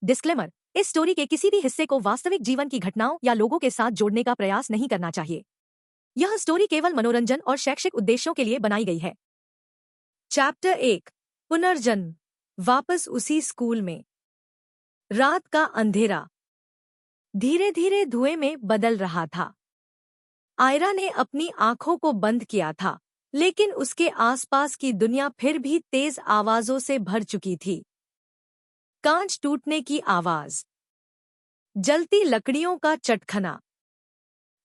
Disclaimer, इस story के किसी भी हिस्से को वास्तविक जीवन की घटनाओं या लोगों के साथ जोड़ने का प्रयास नहीं करना चाहिए। यह स्टोरी केवल मनोरंजन और शैक्षिक उद्देश्यों के लिए बनाई गई है। चैप्टर 1, पुनर्जन्म। वापस उसी स्कूल में। रात का अंधेरा धीरे धीरे धुएं में बदल रहा था। आयरा ने अपनी आंखों को बंद किया था, लेकिन उसके आसपास की दुनिया फिर भी तेज आवाजों से भर चुकी थी। कांच टूटने की आवाज, जलती लकड़ियों का चटखना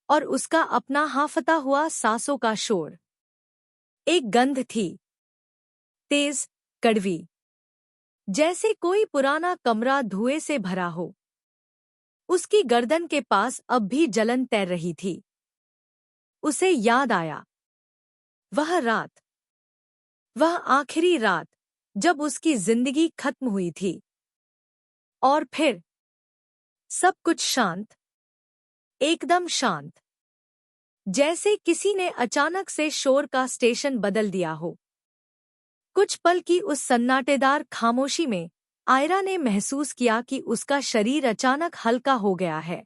और उसका अपना हाफता हुआ सांसों का शोर। एक गंध थी, तेज, कड़वी, जैसे कोई पुराना कमरा धुएं से भरा हो। उसकी गर्दन के पास अब भी जलन तैर रही थी। उसे याद आया, वह रात, वह आखिरी रात जब उसकी जिंदगी खत्म हुई थी। और फिर सब कुछ शांत, एकदम शांत, जैसे किसी ने अचानक से शोर का स्टेशन बदल दिया हो। कुछ पल की उस सन्नाटेदार खामोशी में आयरा ने महसूस किया कि उसका शरीर अचानक हल्का हो गया है।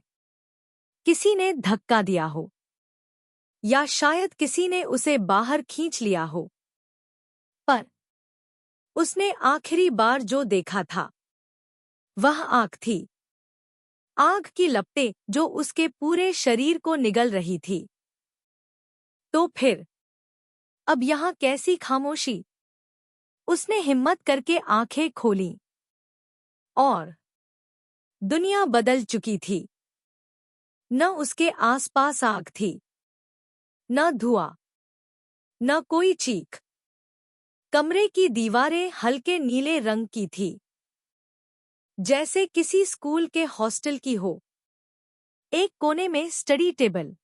किसी ने धक्का दिया हो, या शायद किसी ने उसे बाहर खींच लिया हो। पर उसने आखिरी बार जो देखा था, वह आग थी। आग की लपटें जो उसके पूरे शरीर को निगल रही थी। तो फिर अब यहाँ कैसी खामोशी? उसने हिम्मत करके आंखें खोलीं और दुनिया बदल चुकी थी। न उसके आसपास आग थी, न धुआं, न कोई चीख। कमरे की दीवारें हल्के नीले रंग की थी, जैसे किसी स्कूल के हॉस्टल की हो। एक कोने में स्टडी टेबल,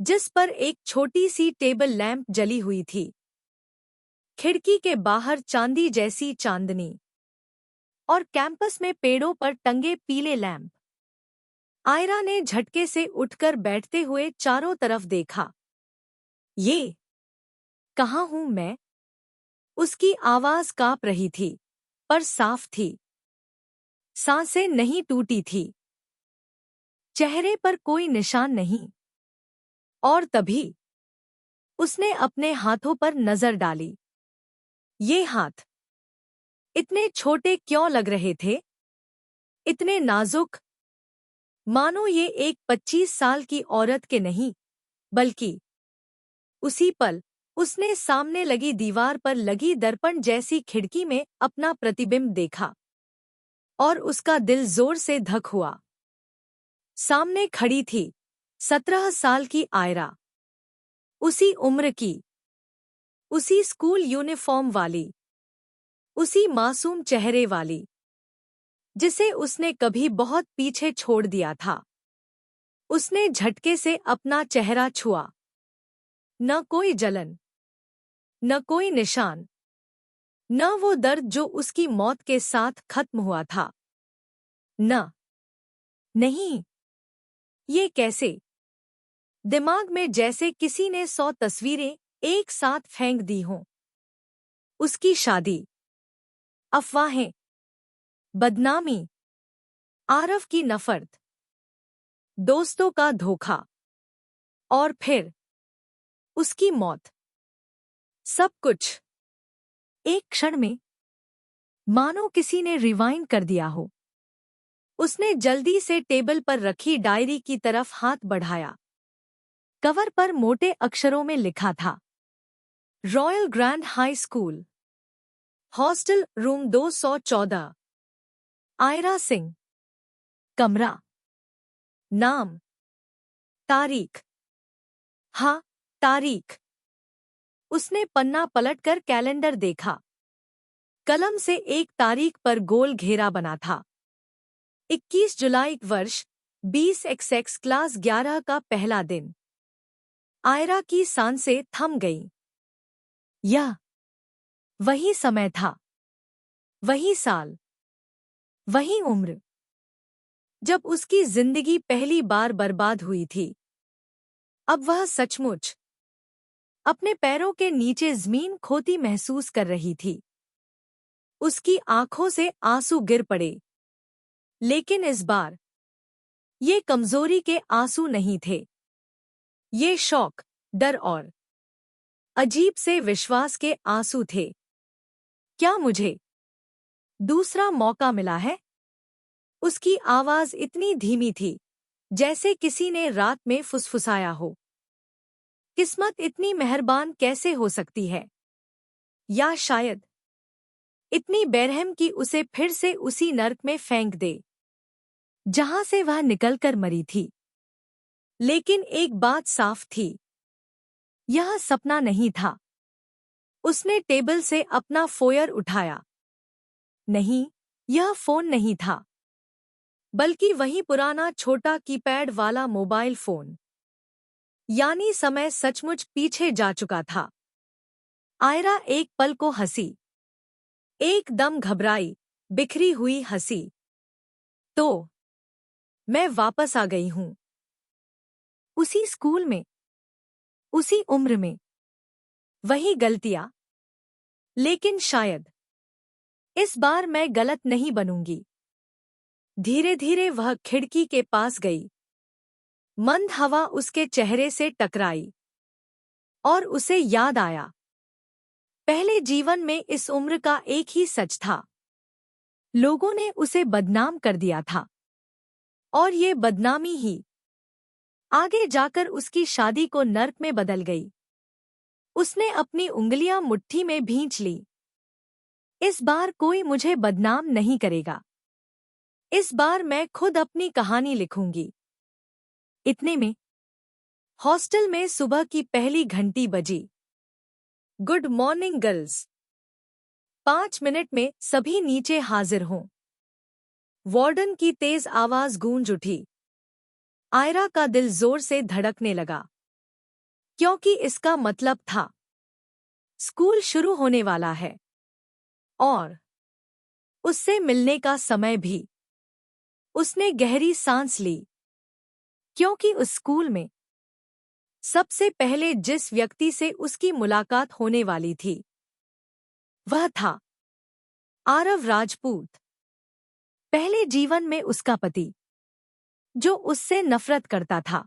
जिस पर एक छोटी सी टेबल लैंप जली हुई थी। खिड़की के बाहर चांदी जैसी चांदनी, और कैंपस में पेड़ों पर टंगे पीले लैंप। आयरा ने झटके से उठकर बैठते हुए चारों तरफ देखा। ये कहाँ हूँ मैं? उसकी आवाज कांप रही थी, पर साफ थी। सांसें नहीं टूटी थी, चेहरे पर कोई निशान नहीं। और तभी उसने अपने हाथों पर नजर डाली। ये हाथ इतने छोटे क्यों लग रहे थे? इतने नाजुक, मानो ये एक 25 साल की औरत के नहीं, बल्कि उसी पल उसने सामने लगी दीवार पर लगी दर्पण जैसी खिड़की में अपना प्रतिबिंब देखा, और उसका दिल जोर से धक हुआ। सामने खड़ी थी 17 साल की आयरा, उसी उम्र की, उसी स्कूल यूनिफॉर्म वाली, उसी मासूम चेहरे वाली, जिसे उसने कभी बहुत पीछे छोड़ दिया था। उसने झटके से अपना चेहरा छुआ। न कोई जलन, न कोई निशान, न वो दर्द जो उसकी मौत के साथ खत्म हुआ था। नहीं, ये कैसे? दिमाग में जैसे किसी ने 100 तस्वीरें एक साथ फेंक दी हों। उसकी शादी, अफवाहें, बदनामी, आरव की नफरत, दोस्तों का धोखा, और फिर उसकी मौत। सब कुछ एक क्षण में, मानो किसी ने रिवाइंड कर दिया हो। उसने जल्दी से टेबल पर रखी डायरी की तरफ हाथ बढ़ाया। कवर पर मोटे अक्षरों में लिखा था, royal grand high school, hostel room 214, Ayra Singh. कमरा, नाम, तारीख। हाँ, तारीख। उसने पन्ना पलटकर कैलेंडर देखा। कलम से एक तारीख पर गोल घेरा बना था, 21 जुलाई वर्ष 20XX क्लास 11 का पहला दिन। आयरा की सांसें थम गईं। यह वही समय था, वही साल, वही उम्र, जब उसकी जिंदगी पहली बार बर्बाद हुई थी। अब वह सचमुच अपने पैरों के नीचे जमीन खोती महसूस कर रही थी। उसकी आंखों से आंसू गिर पड़े। लेकिन इस बार ये कमजोरी के आंसू नहीं थे। ये शौक, डर और अजीब से विश्वास के आंसू थे। क्या मुझे दूसरा मौका मिला है? उसकी आवाज इतनी धीमी थी जैसे किसी ने रात में फुसफुसाया हो। किस्मत इतनी मेहरबान कैसे हो सकती है? या शायद इतनी बेरहम कि उसे फिर से उसी नर्क में फेंक दे जहां से वह निकलकर मरी थी। लेकिन एक बात साफ थी, यह सपना नहीं था। उसने टेबल से अपना फोयर उठाया। नहीं, यह फोन नहीं था, बल्कि वही पुराना छोटा कीपैड वाला मोबाइल फोन। यानी समय सचमुच पीछे जा चुका था। आयरा एक पल को हंसी, एकदम घबराई, बिखरी हुई हंसी। तो मैं वापस आ गई हूं, उसी स्कूल में, उसी उम्र में, वही गलतियां। लेकिन शायद इस बार मैं गलत नहीं बनूंगी। धीरे धीरे वह खिड़की के पास गई। मंद हवा उसके चेहरे से टकराई और उसे याद आया, पहले जीवन में इस उम्र का एक ही सच था। लोगों ने उसे बदनाम कर दिया था और ये बदनामी ही आगे जाकर उसकी शादी को नर्क में बदल गई। उसने अपनी उंगलियां मुट्ठी में भींच ली। इस बार कोई मुझे बदनाम नहीं करेगा। इस बार मैं खुद अपनी कहानी लिखूंगी। इतने में हॉस्टल में सुबह की पहली घंटी बजी। Good morning girls. 5 मिनट में सभी नीचे हाजिर हों। वार्डन की तेज आवाज गूंज उठी। आयरा का दिल जोर से धड़कने लगा, क्योंकि इसका मतलब था स्कूल शुरू होने वाला है और उससे मिलने का समय भी। उसने गहरी सांस ली, क्योंकि उस स्कूल में सबसे पहले जिस व्यक्ति से उसकी मुलाकात होने वाली थी वह था आरव राजपूत। पहले जीवन में उसका पति, जो उससे नफरत करता था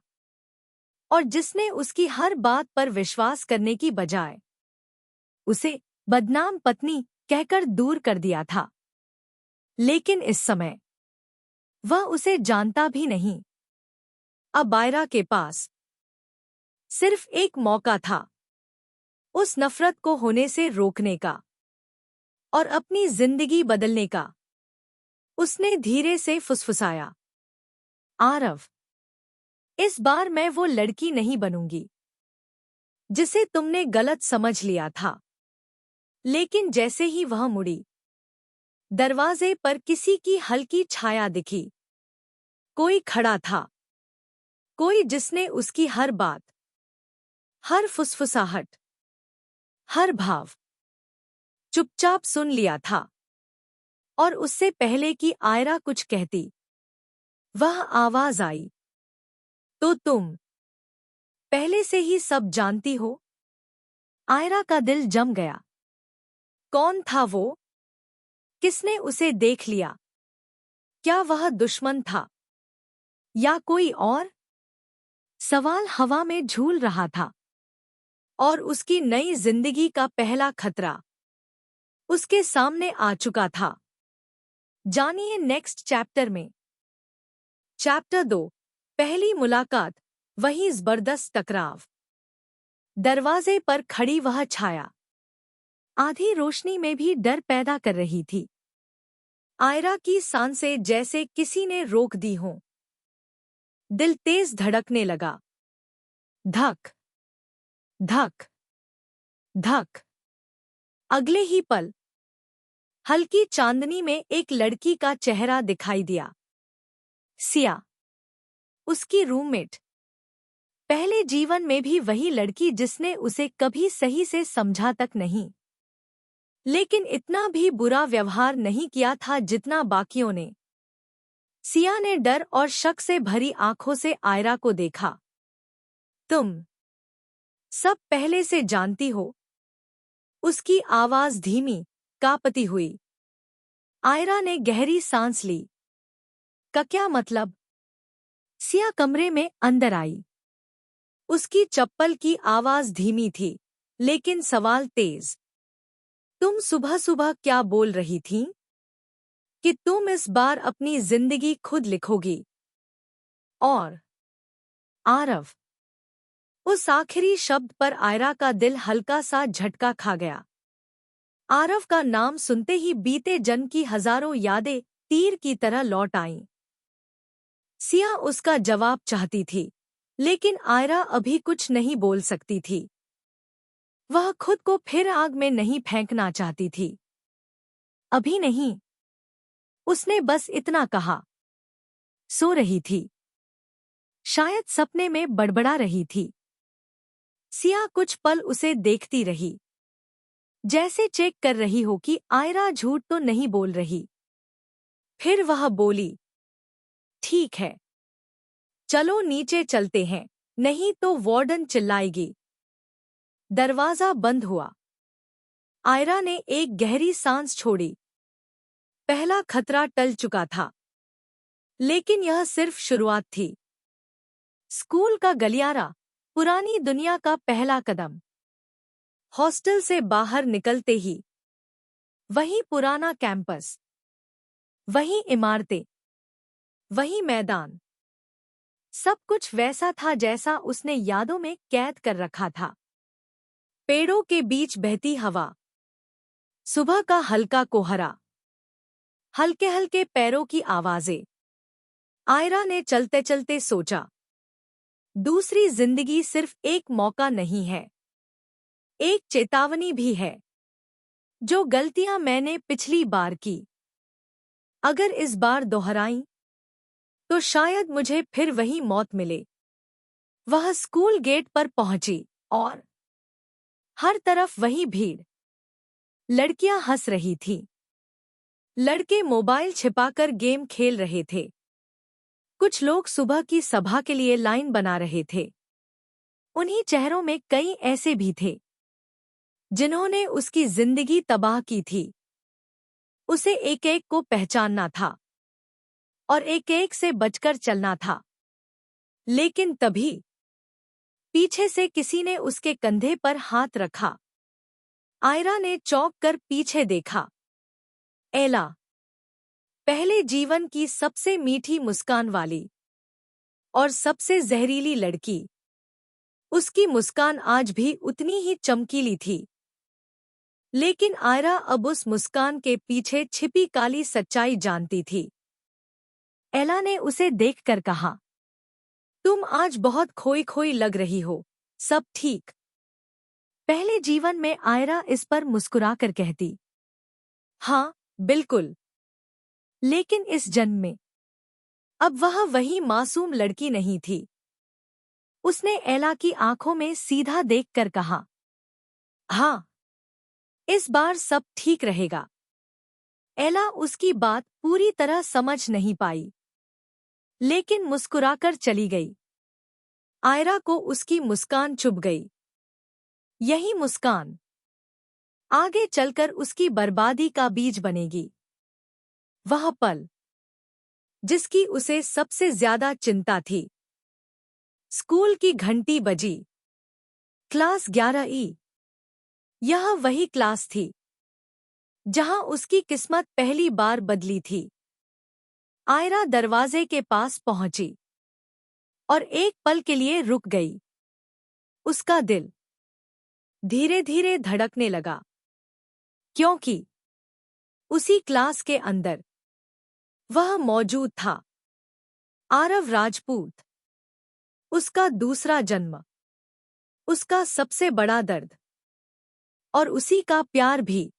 और जिसने उसकी हर बात पर विश्वास करने की बजाय उसे बदनाम पत्नी कहकर दूर कर दिया था। लेकिन इस समय वह उसे जानता भी नहीं। अब आयरा के पास सिर्फ एक मौका था, उस नफरत को होने से रोकने का और अपनी जिंदगी बदलने का। उसने धीरे से फुसफुसाया, आरव, इस बार मैं वो लड़की नहीं बनूंगी जिसे तुमने गलत समझ लिया था। लेकिन जैसे ही वह मुड़ी, दरवाजे पर किसी की हल्की छाया दिखी। कोई खड़ा था, कोई जिसने उसकी हर बात, हर फुसफुसाहट, हर भाव चुपचाप सुन लिया था। और उससे पहले कि आयरा कुछ कहती, वह आवाज आई, तो तुम पहले से ही सब जानती हो? आयरा का दिल जम गया। कौन था वो? किसने उसे देख लिया? क्या वह दुश्मन था या कोई और? सवाल हवा में झूल रहा था और उसकी नई जिंदगी का पहला खतरा उसके सामने आ चुका था। जानिए नेक्स्ट चैप्टर में। चैप्टर 2, पहली मुलाकात, वही जबरदस्त टकराव। दरवाजे पर खड़ी वह छाया आधी रोशनी में भी डर पैदा कर रही थी। आयरा की सांसें जैसे किसी ने रोक दी हों। दिल तेज धड़कने लगा। धक धक धक। अगले ही पल हल्की चांदनी में एक लड़की का चेहरा दिखाई दिया। सिया, उसकी रूममेट। पहले जीवन में भी वही लड़की जिसने उसे कभी सही से समझा तक नहीं, लेकिन इतना भी बुरा व्यवहार नहीं किया था जितना बाकियों ने। सिया ने डर और शक से भरी आंखों से आयरा को देखा। तुम सब पहले से जानती हो? उसकी आवाज धीमी, कांपती हुई। आयरा ने गहरी सांस ली। का क्या मतलब? सिया कमरे में अंदर आई। उसकी चप्पल की आवाज धीमी थी, लेकिन सवाल तेज। तुम सुबह सुबह क्या बोल रही थी? कि तुम इस बार अपनी जिंदगी खुद लिखोगी। और आरव। उस आखिरी शब्द पर आयरा का दिल हल्का सा झटका खा गया। आरव का नाम सुनते ही बीते जन्म की हजारों यादें तीर की तरह लौट आईं। सिया उसका जवाब चाहती थी, लेकिन आयरा अभी कुछ नहीं बोल सकती थी। वह खुद को फिर आग में नहीं फेंकना चाहती थी। अभी नहीं। उसने बस इतना कहा। सो रही थी। शायद सपने में बड़बड़ा रही थी। सिया कुछ पल उसे देखती रही, जैसे चेक कर रही हो कि आयरा झूठ तो नहीं बोल रही। फिर वह बोली, ठीक है, चलो नीचे चलते हैं, नहीं तो वार्डन चिल्लाएगी। दरवाजा बंद हुआ। आयरा ने एक गहरी सांस छोड़ी। पहला खतरा टल चुका था, लेकिन यह सिर्फ शुरुआत थी। स्कूल का गलियारा, पुरानी दुनिया का पहला कदम। हॉस्टल से बाहर निकलते ही वही पुराना कैंपस, वही इमारतें, वही मैदान। सब कुछ वैसा था जैसा उसने यादों में कैद कर रखा था। पेड़ों के बीच बहती हवा, सुबह का हल्का कोहरा, हल्के हल्के पैरों की आवाजें। आयरा ने चलते चलते सोचा, दूसरी जिंदगी सिर्फ एक मौका नहीं है, एक चेतावनी भी है। जो गलतियां मैंने पिछली बार की, अगर इस बार दोहराई, तो शायद मुझे फिर वही मौत मिले। वह स्कूल गेट पर पहुंची और हर तरफ वही भीड़। लड़कियां हंस रही थीं। लड़के मोबाइल छिपाकर गेम खेल रहे थे। कुछ लोग सुबह की सभा के लिए लाइन बना रहे थे। उन्हीं चेहरों में कई ऐसे भी थे जिन्होंने उसकी जिंदगी तबाह की थी। उसे एक एक को पहचानना था और एक एक से बचकर चलना था। लेकिन तभी पीछे से किसी ने उसके कंधे पर हाथ रखा। आयरा ने चौंक कर पीछे देखा। एला, पहले जीवन की सबसे मीठी मुस्कान वाली और सबसे जहरीली लड़की। उसकी मुस्कान आज भी उतनी ही चमकीली थी, लेकिन आयरा अब उस मुस्कान के पीछे छिपी काली सच्चाई जानती थी। एला ने उसे देखकर कहा, तुम आज बहुत खोई खोई लग रही हो, सब ठीक? पहले जीवन में आयरा इस पर मुस्कुराकर कहती, हाँ, बिल्कुल। लेकिन इस जन्म में अब वह वही मासूम लड़की नहीं थी। उसने एला की आंखों में सीधा देखकर कहा, हाँ, इस बार सब ठीक रहेगा। एला उसकी बात पूरी तरह समझ नहीं पाई, लेकिन मुस्कुराकर चली गई। आयरा को उसकी मुस्कान चुभ गई। यही मुस्कान आगे चलकर उसकी बर्बादी का बीज बनेगी। वह पल जिसकी उसे सबसे ज्यादा चिंता थी। स्कूल की घंटी बजी। Class 11E। यह वही क्लास थी जहां उसकी किस्मत पहली बार बदली थी। आयरा दरवाजे के पास पहुंची और एक पल के लिए रुक गई। उसका दिल धीरे धीरे धड़कने लगा, क्योंकि उसी क्लास के अंदर वह मौजूद था। आरव राजपूत। उसका दूसरा जन्म, उसका सबसे बड़ा दर्द और उसी का प्यार भी,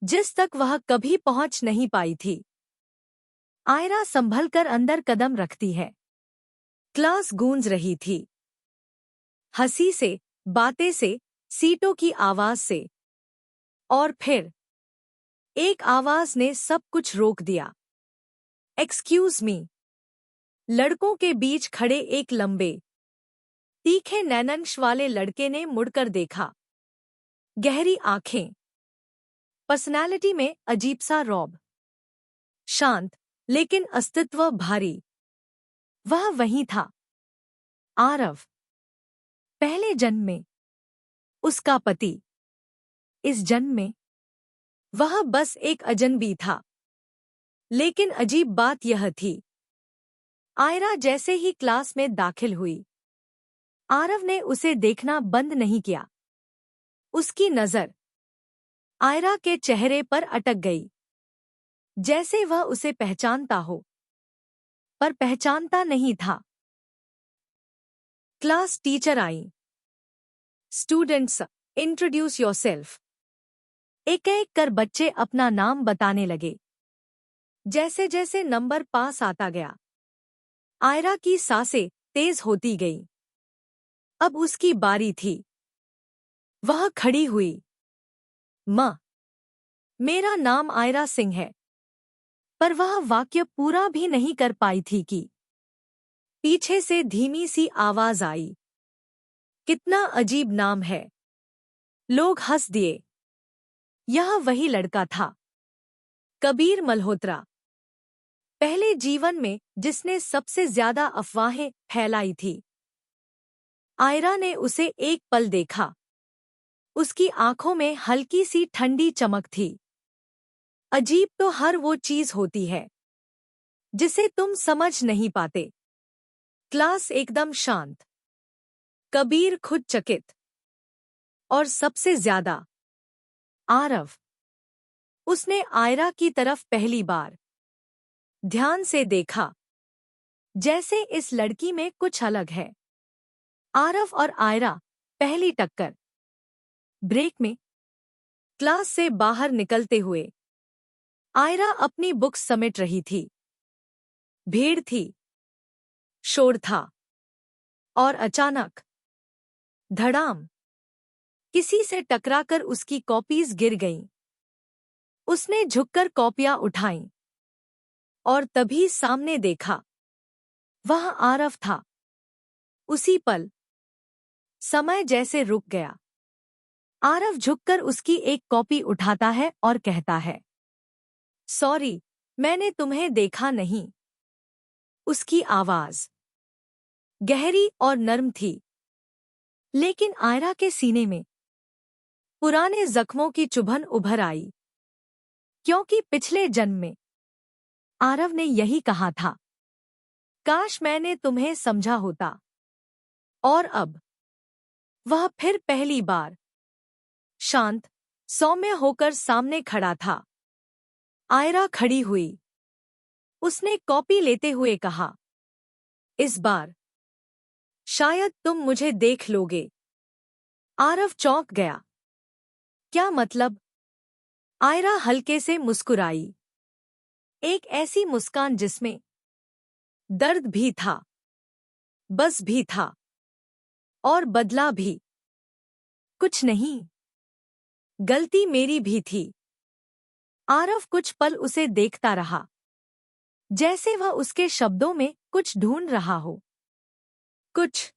जिस तक वह कभी पहुंच नहीं पाई थी। आयरा संभल कर अंदर कदम रखती है। क्लास गूंज रही थी, हंसी से, बातें से, सीटों की आवाज से। और फिर एक आवाज ने सब कुछ रोक दिया। Excuse me. लड़कों के बीच खड़े एक लंबे, तीखे नैनंश वाले लड़के ने मुड़कर देखा। गहरी आंखें, पर्सनैलिटी में अजीब सा रौब। शांत, लेकिन अस्तित्व भारी। वह वहीं था, आरव। पहले जन्म में उसका पति, इस जन्म में वह बस एक अजनबी था। लेकिन अजीब बात यह थी, आयरा जैसे ही क्लास में दाखिल हुई, आरव ने उसे देखना बंद नहीं किया। उसकी नजर आयरा के चेहरे पर अटक गई, जैसे वह उसे पहचानता हो, पर पहचानता नहीं था। क्लास टीचर आई। Students, introduce yourself. एक एक कर बच्चे अपना नाम बताने लगे। जैसे जैसे नंबर पास आता गया, आयरा की सांसें तेज होती गई। अब उसकी बारी थी। वह खड़ी हुई। माँ, मेरा नाम आयरा सिंह है। पर वह वाक्य पूरा भी नहीं कर पाई थी कि पीछे से धीमी सी आवाज आई, कितना अजीब नाम है। लोग हंस दिए। यह वही लड़का था, कबीर मल्होत्रा। पहले जीवन में जिसने सबसे ज्यादा अफवाहें फैलाई थी। आयरा ने उसे एक पल देखा। उसकी आंखों में हल्की सी ठंडी चमक थी। अजीब तो हर वो चीज होती है जिसे तुम समझ नहीं पाते। क्लास एकदम शांत। कबीर खुद चकित। और सबसे ज्यादा आरव। उसने आयरा की तरफ पहली बार ध्यान से देखा, जैसे इस लड़की में कुछ अलग है। आरव और आयरा पहली टक्कर। ब्रेक में क्लास से बाहर निकलते हुए आयरा अपनी बुक्स समेट रही थी। भीड़ थी, शोर था, और अचानक धड़ाम, किसी से टकराकर उसकी कॉपीज गिर गईं। उसने झुककर कॉपियां उठाईं और तभी सामने देखा। वह आरव था। उसी पल समय जैसे रुक गया। आरव झुककर उसकी एक कॉपी उठाता है और कहता है, सॉरी, मैंने तुम्हें देखा नहीं। उसकी आवाज गहरी और नर्म थी, लेकिन आयरा के सीने में पुराने जख्मों की चुभन उभर आई। क्योंकि पिछले जन्म में आरव ने यही कहा था, काश मैंने तुम्हें समझा होता। और अब वह फिर पहली बार शांत, सौम्य होकर सामने खड़ा था। आयरा खड़ी हुई। उसने कॉपी लेते हुए कहा, इस बार शायद तुम मुझे देख लोगे। आरव चौंक गया। क्या मतलब? आयरा हल्के से मुस्कुराई। एक ऐसी मुस्कान जिसमें दर्द भी था, बस भी था, और बदला भी। कुछ नहीं, गलती मेरी भी थी। आरव कुछ पल उसे देखता रहा, जैसे वह उसके शब्दों में कुछ ढूंढ रहा हो, कुछ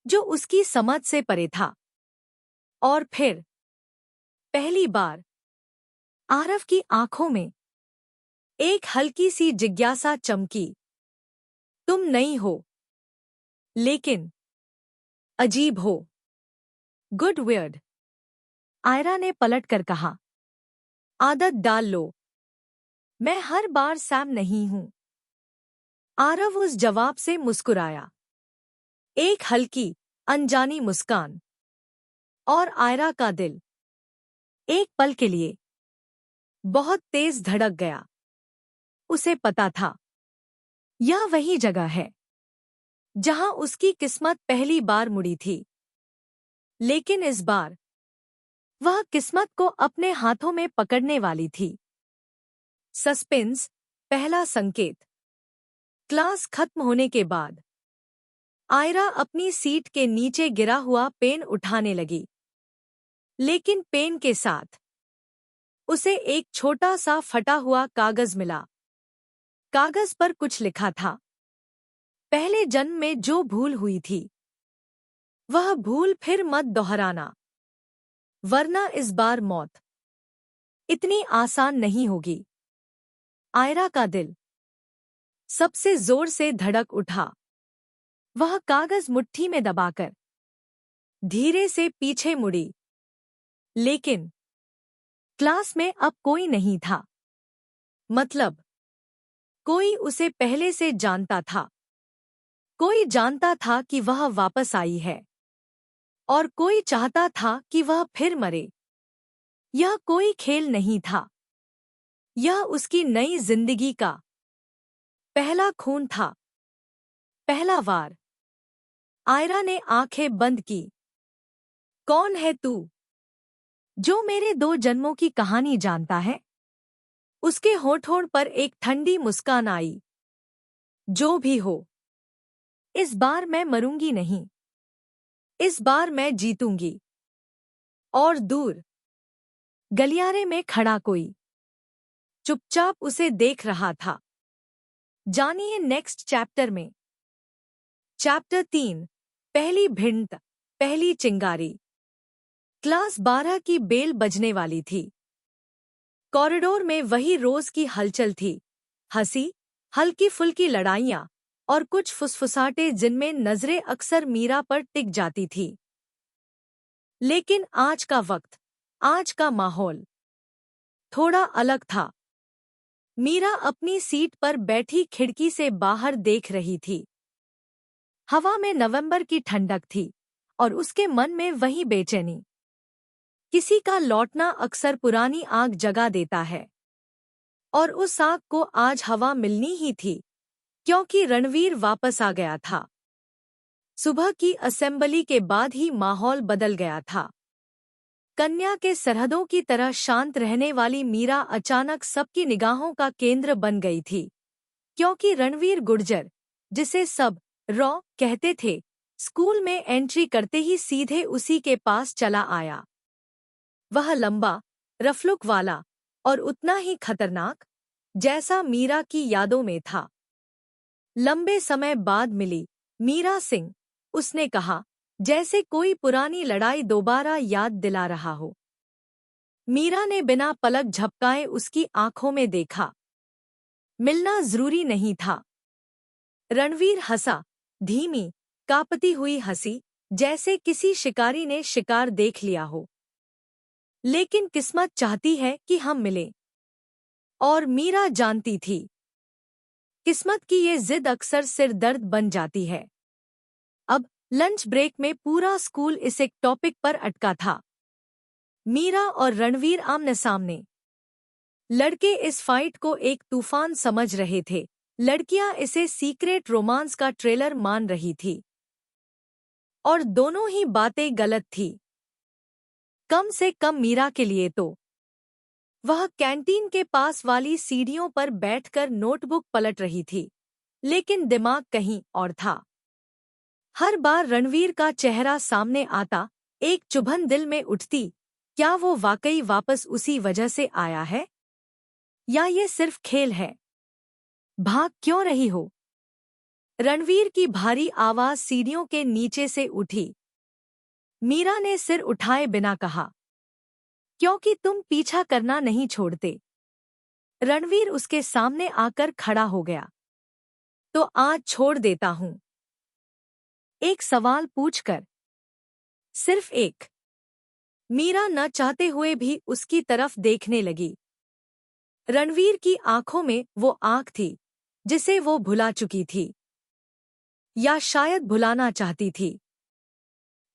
जो उसकी समझ से परे था। और फिर पहली बार आरव की आंखों में एक हल्की सी जिज्ञासा चमकी। तुम नई हो, लेकिन अजीब हो। Good weird. आयरा ने पलटकर कहा, आदत डाल लो। मैं हर बार सैम नहीं हूं। आरव उस जवाब से मुस्कुराया। एक हल्की, अनजानी मुस्कान। और आयरा का दिल एक पल के लिए बहुत तेज धड़क गया। उसे पता था, यह वही जगह है जहां उसकी किस्मत पहली बार मुड़ी थी। लेकिन इस बार वह किस्मत को अपने हाथों में पकड़ने वाली थी। सस्पेंस, पहला संकेत। क्लास खत्म होने के बाद आयरा अपनी सीट के नीचे गिरा हुआ पेन उठाने लगी। लेकिन पेन के साथ उसे एक छोटा सा फटा हुआ कागज मिला। कागज पर कुछ लिखा था। पहले जन्म में जो भूल हुई थी, वह भूल फिर मत दोहराना, वरना इस बार मौत इतनी आसान नहीं होगी। आयरा का दिल सबसे जोर से धड़क उठा। वह कागज मुट्ठी में दबाकर धीरे से पीछे मुड़ी, लेकिन क्लास में अब कोई नहीं था। मतलब कोई उसे पहले से जानता था। कोई जानता था कि वह वापस आई है, और कोई चाहता था कि वह फिर मरे। यह कोई खेल नहीं था, यह उसकी नई जिंदगी का पहला खून था, पहला वार। आयरा ने आंखें बंद की। कौन है तू, जो मेरे 2 जन्मों की कहानी जानता है? उसके होठों पर एक ठंडी मुस्कान आई। जो भी हो, इस बार मैं मरूंगी नहीं, इस बार मैं जीतूंगी। और दूर गलियारे में खड़ा कोई चुपचाप उसे देख रहा था। जानिए नेक्स्ट चैप्टर में। चैप्टर 3, पहली भिड़ंत, पहली चिंगारी। क्लास 12 की बेल बजने वाली थी। कॉरिडोर में वही रोज की हलचल थी, हंसी, हल्की फुल्की लड़ाइयां और कुछ फुसफुसाटे जिनमें नजरें अक्सर मीरा पर टिक जाती थी। लेकिन आज का वक्त, आज का माहौल थोड़ा अलग था। मीरा अपनी सीट पर बैठी खिड़की से बाहर देख रही थी। हवा में नवंबर की ठंडक थी और उसके मन में वही बेचैनी। किसी का लौटना अक्सर पुरानी आग जगा देता है, और उस आग को आज हवा मिलनी ही थी, क्योंकि रणवीर वापस आ गया था। सुबह की असेंबली के बाद ही माहौल बदल गया था। कन्या के सरहदों की तरह शांत रहने वाली मीरा अचानक सबकी निगाहों का केंद्र बन गई थी, क्योंकि रणवीर गुर्जर, जिसे सब रॉ कहते थे, स्कूल में एंट्री करते ही सीधे उसी के पास चला आया। वह लंबा, रफलुक वाला और उतना ही खतरनाक, जैसा मीरा की यादों में था। लंबे समय बाद मिली मीरा सिंह, उसने कहा, जैसे कोई पुरानी लड़ाई दोबारा याद दिला रहा हो। मीरा ने बिना पलक झपकाए उसकी आंखों में देखा। मिलना जरूरी नहीं था। रणवीर हंसा, धीमी, कांपती हुई हंसी, जैसे किसी शिकारी ने शिकार देख लिया हो। लेकिन किस्मत चाहती है कि हम मिलें। और मीरा जानती थी, किस्मत की ये जिद अक्सर सिर दर्द बन जाती है। अब लंच ब्रेक में पूरा स्कूल इस एक टॉपिक पर अटका था। मीरा और रणवीर आमने सामने। लड़के इस फाइट को एक तूफान समझ रहे थे, लड़कियां इसे सीक्रेट रोमांस का ट्रेलर मान रही थी। और दोनों ही बातें गलत थी। कम से कम मीरा के लिए तो। वह कैंटीन के पास वाली सीढ़ियों पर बैठकर नोटबुक पलट रही थी, लेकिन दिमाग कहीं और था। हर बार रणवीर का चेहरा सामने आता, एक चुभन दिल में उठती, क्या वो वाकई वापस उसी वजह से आया है? या ये सिर्फ खेल है? भाग क्यों रही हो? रणवीर की भारी आवाज सीढ़ियों के नीचे से उठी। मीरा ने सिर उठाए बिना कहा, क्योंकि तुम पीछा करना नहीं छोड़ते। रणवीर उसके सामने आकर खड़ा हो गया। तो आज छोड़ देता हूं। एक सवाल पूछकर। सिर्फ एक। मीरा न चाहते हुए भी उसकी तरफ देखने लगी। रणवीर की आंखों में वो आंख थी जिसे वो भुला चुकी थी, या शायद भुलाना चाहती थी।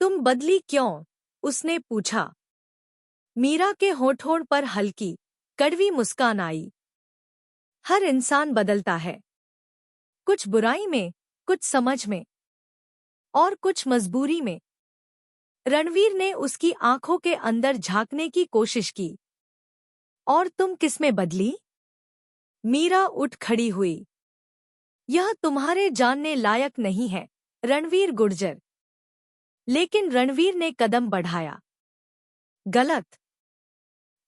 तुम बदली क्यों? उसने पूछा। मीरा के होठों पर हल्की, कड़वी मुस्कान आई। हर इंसान बदलता है, कुछ बुराई में, कुछ समझ में, और कुछ मजबूरी में। रणवीर ने उसकी आंखों के अंदर झांकने की कोशिश की। और तुम किसमें बदली? मीरा उठ खड़ी हुई। यह तुम्हारे जानने लायक नहीं है, रणवीर गुर्जर। लेकिन रणवीर ने कदम बढ़ाया। गलत।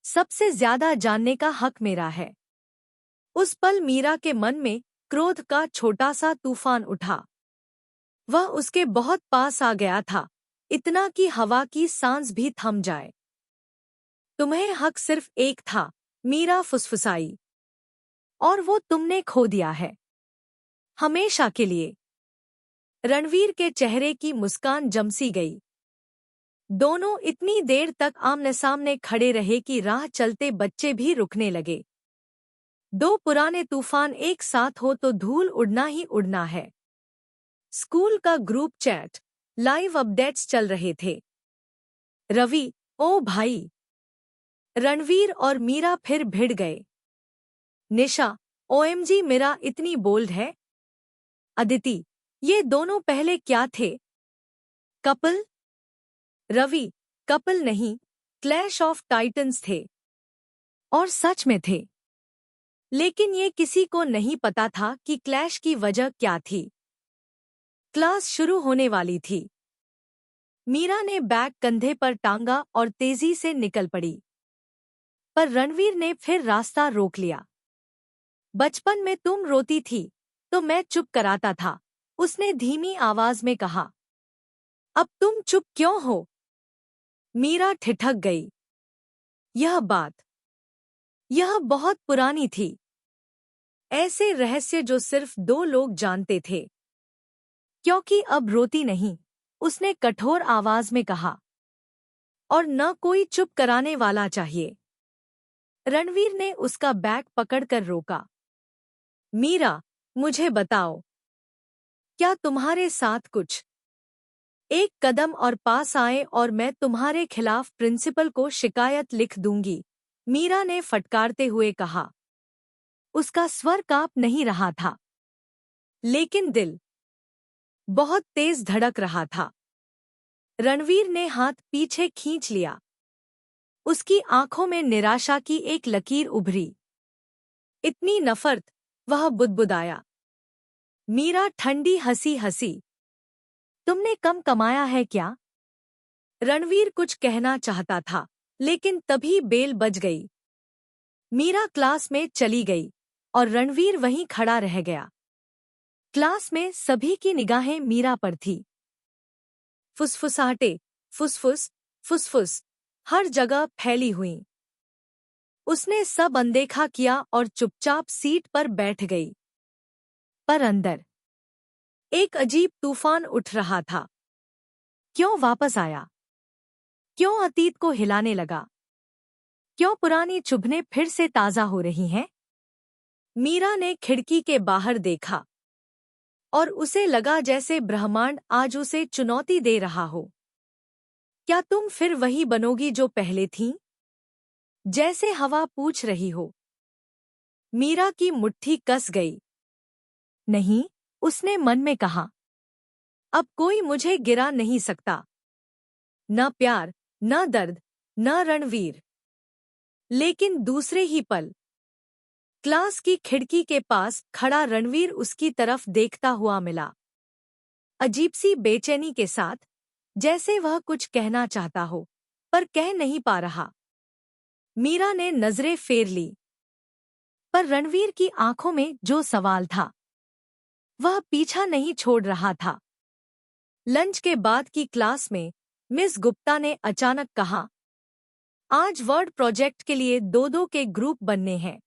सबसे ज्यादा जानने का हक मेरा है। उस पल मीरा के मन में क्रोध का छोटा सा तूफान उठा। वह उसके बहुत पास आ गया था, इतना कि हवा की सांस भी थम जाए। तुम्हें हक सिर्फ एक था, मीरा फुसफुसाई। और वो तुमने खो दिया है। हमेशा के लिए। रणवीर के चेहरे की मुस्कान जमसी गई। दोनों इतनी देर तक आमने सामने खड़े रहे कि राह चलते बच्चे भी रुकने लगे। दो पुराने तूफान एक साथ हो तो धूल उड़ना ही उड़ना है। स्कूल का ग्रुप चैट, लाइव अपडेट्स चल रहे थे। रवि, ओ भाई। रणवीर और मीरा फिर भिड़ गए। निशा, ओएमजी मेरा इतनी बोल्ड है। अदिति, ये दोनों पहले क्या थे? कपल? रवि, कपल नहीं, क्लैश ऑफ टाइटंस थे। और सच में थे। लेकिन ये किसी को नहीं पता था कि क्लैश की वजह क्या थी। क्लास शुरू होने वाली थी। मीरा ने बैग कंधे पर टांगा और तेजी से निकल पड़ी। पर रणवीर ने फिर रास्ता रोक लिया। बचपन में तुम रोती थी तो मैं चुप कराता था, उसने धीमी आवाज में कहा। अब तुम चुप क्यों हो? मीरा ठिठक गई। यह बहुत पुरानी थी। ऐसे रहस्य जो सिर्फ दो लोग जानते थे। क्योंकि अब रोती नहीं, उसने कठोर आवाज में कहा। और न कोई चुप कराने वाला चाहिए। रणवीर ने उसका बैग पकड़कर रोका। मीरा, मुझे बताओ, क्या तुम्हारे साथ कुछ? एक कदम और पास आए और मैं तुम्हारे खिलाफ प्रिंसिपल को शिकायत लिख दूंगी, मीरा ने फटकारते हुए कहा। उसका स्वर कांप नहीं रहा था, लेकिन दिल बहुत तेज धड़क रहा था। रणवीर ने हाथ पीछे खींच लिया। उसकी आंखों में निराशा की एक लकीर उभरी। इतनी नफरत, वह बुदबुदाया। मीरा ठंडी हंसी हंसी। तुमने कम कमाया है क्या? रणवीर कुछ कहना चाहता था, लेकिन तभी बेल बज गई। मीरा क्लास में चली गई और रणवीर वहीं खड़ा रह गया। क्लास में सभी की निगाहें मीरा पर थी। फुसफुसाहटे, फुसफुस, फुसफुस, हर जगह फैली हुई। उसने सब अनदेखा किया और चुपचाप सीट पर बैठ गई। पर अंदर एक अजीब तूफान उठ रहा था। क्यों वापस आया? क्यों अतीत को हिलाने लगा? क्यों पुरानी चुभनें फिर से ताजा हो रही हैं? मीरा ने खिड़की के बाहर देखा और उसे लगा जैसे ब्रह्मांड आज उसे चुनौती दे रहा हो। क्या तुम फिर वही बनोगी जो पहले थीं? जैसे हवा पूछ रही हो। मीरा की मुट्ठी कस गई। नहीं, उसने मन में कहा। अब कोई मुझे गिरा नहीं सकता। न प्यार, न दर्द, न रणवीर। लेकिन दूसरे ही पल क्लास की खिड़की के पास खड़ा रणवीर उसकी तरफ देखता हुआ मिला। अजीब सी बेचैनी के साथ, जैसे वह कुछ कहना चाहता हो, पर कह नहीं पा रहा। मीरा ने नजरें फेर ली, पर रणवीर की आंखों में जो सवाल था, वह पीछा नहीं छोड़ रहा था। लंच के बाद की क्लास में मिस गुप्ता ने अचानक कहा, आज वर्ड प्रोजेक्ट के लिए दो दो के ग्रुप बनने हैं।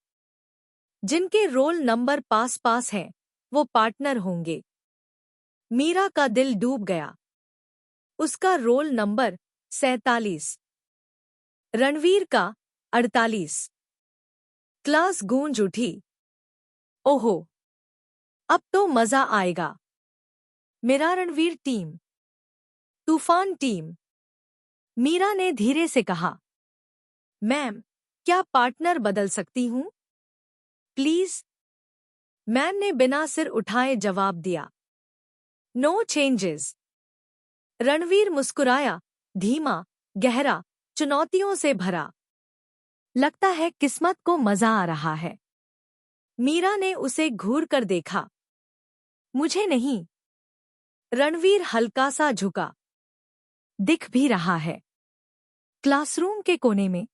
जिनके रोल नंबर पास पास हैं, वो पार्टनर होंगे। मीरा का दिल डूब गया। उसका रोल नंबर 47, रणवीर का 48। क्लास गूंज उठी। ओहो, अब तो मजा आएगा। मेरा रणवीर टीम, तूफान टीम। मीरा ने धीरे से कहा, मैम, क्या पार्टनर बदल सकती हूँ? प्लीज। मैम ने बिना सिर उठाए जवाब दिया, नो चेंजेस। रणवीर मुस्कुराया, धीमा, गहरा, चुनौतियों से भरा। लगता है किस्मत को मजा आ रहा है। मीरा ने उसे घूर कर देखा। मुझे नहीं। रणवीर हल्का सा झुका। दिख भी रहा है। क्लासरूम के कोने में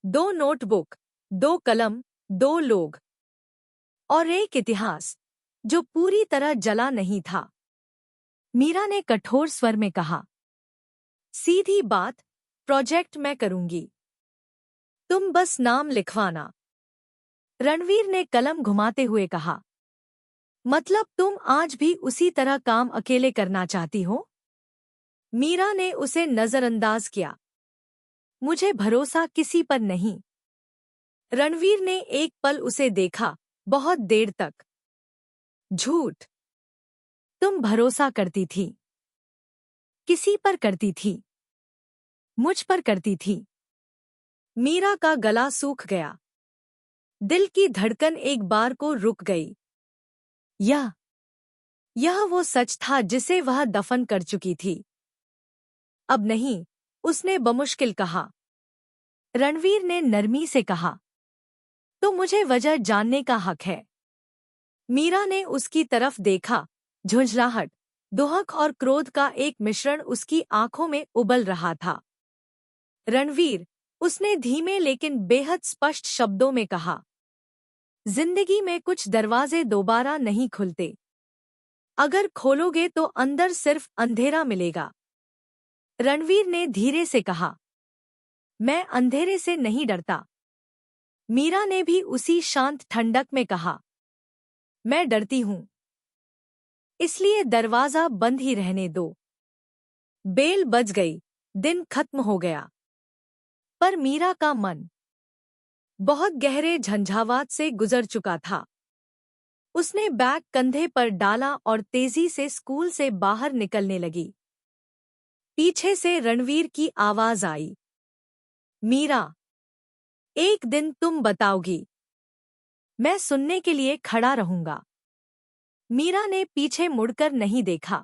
2 नोटबुक, 2 कलम, 2 लोग और एक इतिहास जो पूरी तरह जला नहीं था। मीरा ने कठोर स्वर में कहा, सीधी बात, प्रोजेक्ट मैं करूंगी, तुम बस नाम लिखवाना। रणवीर ने कलम घुमाते हुए कहा, मतलब तुम आज भी उसी तरह काम अकेले करना चाहती हो? मीरा ने उसे नजरअंदाज किया। मुझे भरोसा किसी पर नहीं। रणवीर ने एक पल उसे देखा, बहुत देर तक। झूठ। तुम भरोसा करती थी। किसी पर करती थी? मुझ पर करती थी। मीरा का गला सूख गया। दिल की धड़कन एक बार को रुक गई। यह वो सच था जिसे वह दफन कर चुकी थी। अब नहीं, उसने बमुश्किल कहा। रणवीर ने नरमी से कहा, तो मुझे वजह जानने का हक है। मीरा ने उसकी तरफ देखा। झुंझलाहट, दुहक और क्रोध का एक मिश्रण उसकी आंखों में उबल रहा था। रणवीर, उसने धीमे लेकिन बेहद स्पष्ट शब्दों में कहा, जिंदगी में कुछ दरवाजे दोबारा नहीं खुलते। अगर खोलोगे तो अंदर सिर्फ अंधेरा मिलेगा। रणवीर ने धीरे से कहा, मैं अंधेरे से नहीं डरता। मीरा ने भी उसी शांत ठंडक में कहा, मैं डरती हूं। इसलिए दरवाजा बंद ही रहने दो। बेल बज गई। दिन खत्म हो गया। पर मीरा का मन बहुत गहरे झंझावात से गुजर चुका था। उसने बैग कंधे पर डाला और तेजी से स्कूल से बाहर निकलने लगी। पीछे से रणवीर की आवाज आई, मीरा, एक दिन तुम बताओगी। मैं सुनने के लिए खड़ा रहूंगा। मीरा ने पीछे मुड़कर नहीं देखा,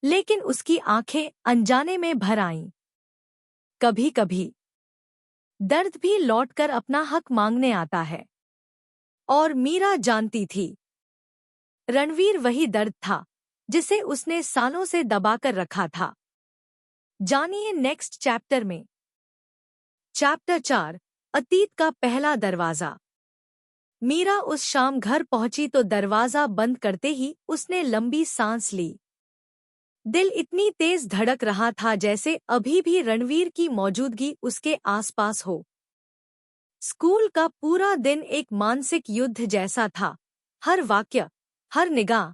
लेकिन उसकी आंखें अनजाने में भर आईं। कभी कभी दर्द भी लौटकर अपना हक मांगने आता है। और मीरा जानती थी, रणवीर वही दर्द था जिसे उसने सालों से दबाकर रखा था। जानिए नेक्स्ट चैप्टर में। चैप्टर 4, अतीत का पहला दरवाजा। मीरा उस शाम घर पहुंची तो दरवाजा बंद करते ही उसने लंबी सांस ली। दिल इतनी तेज धड़क रहा था जैसे अभी भी रणवीर की मौजूदगी उसके आसपास हो। स्कूल का पूरा दिन एक मानसिक युद्ध जैसा था। हर वाक्य, हर निगाह,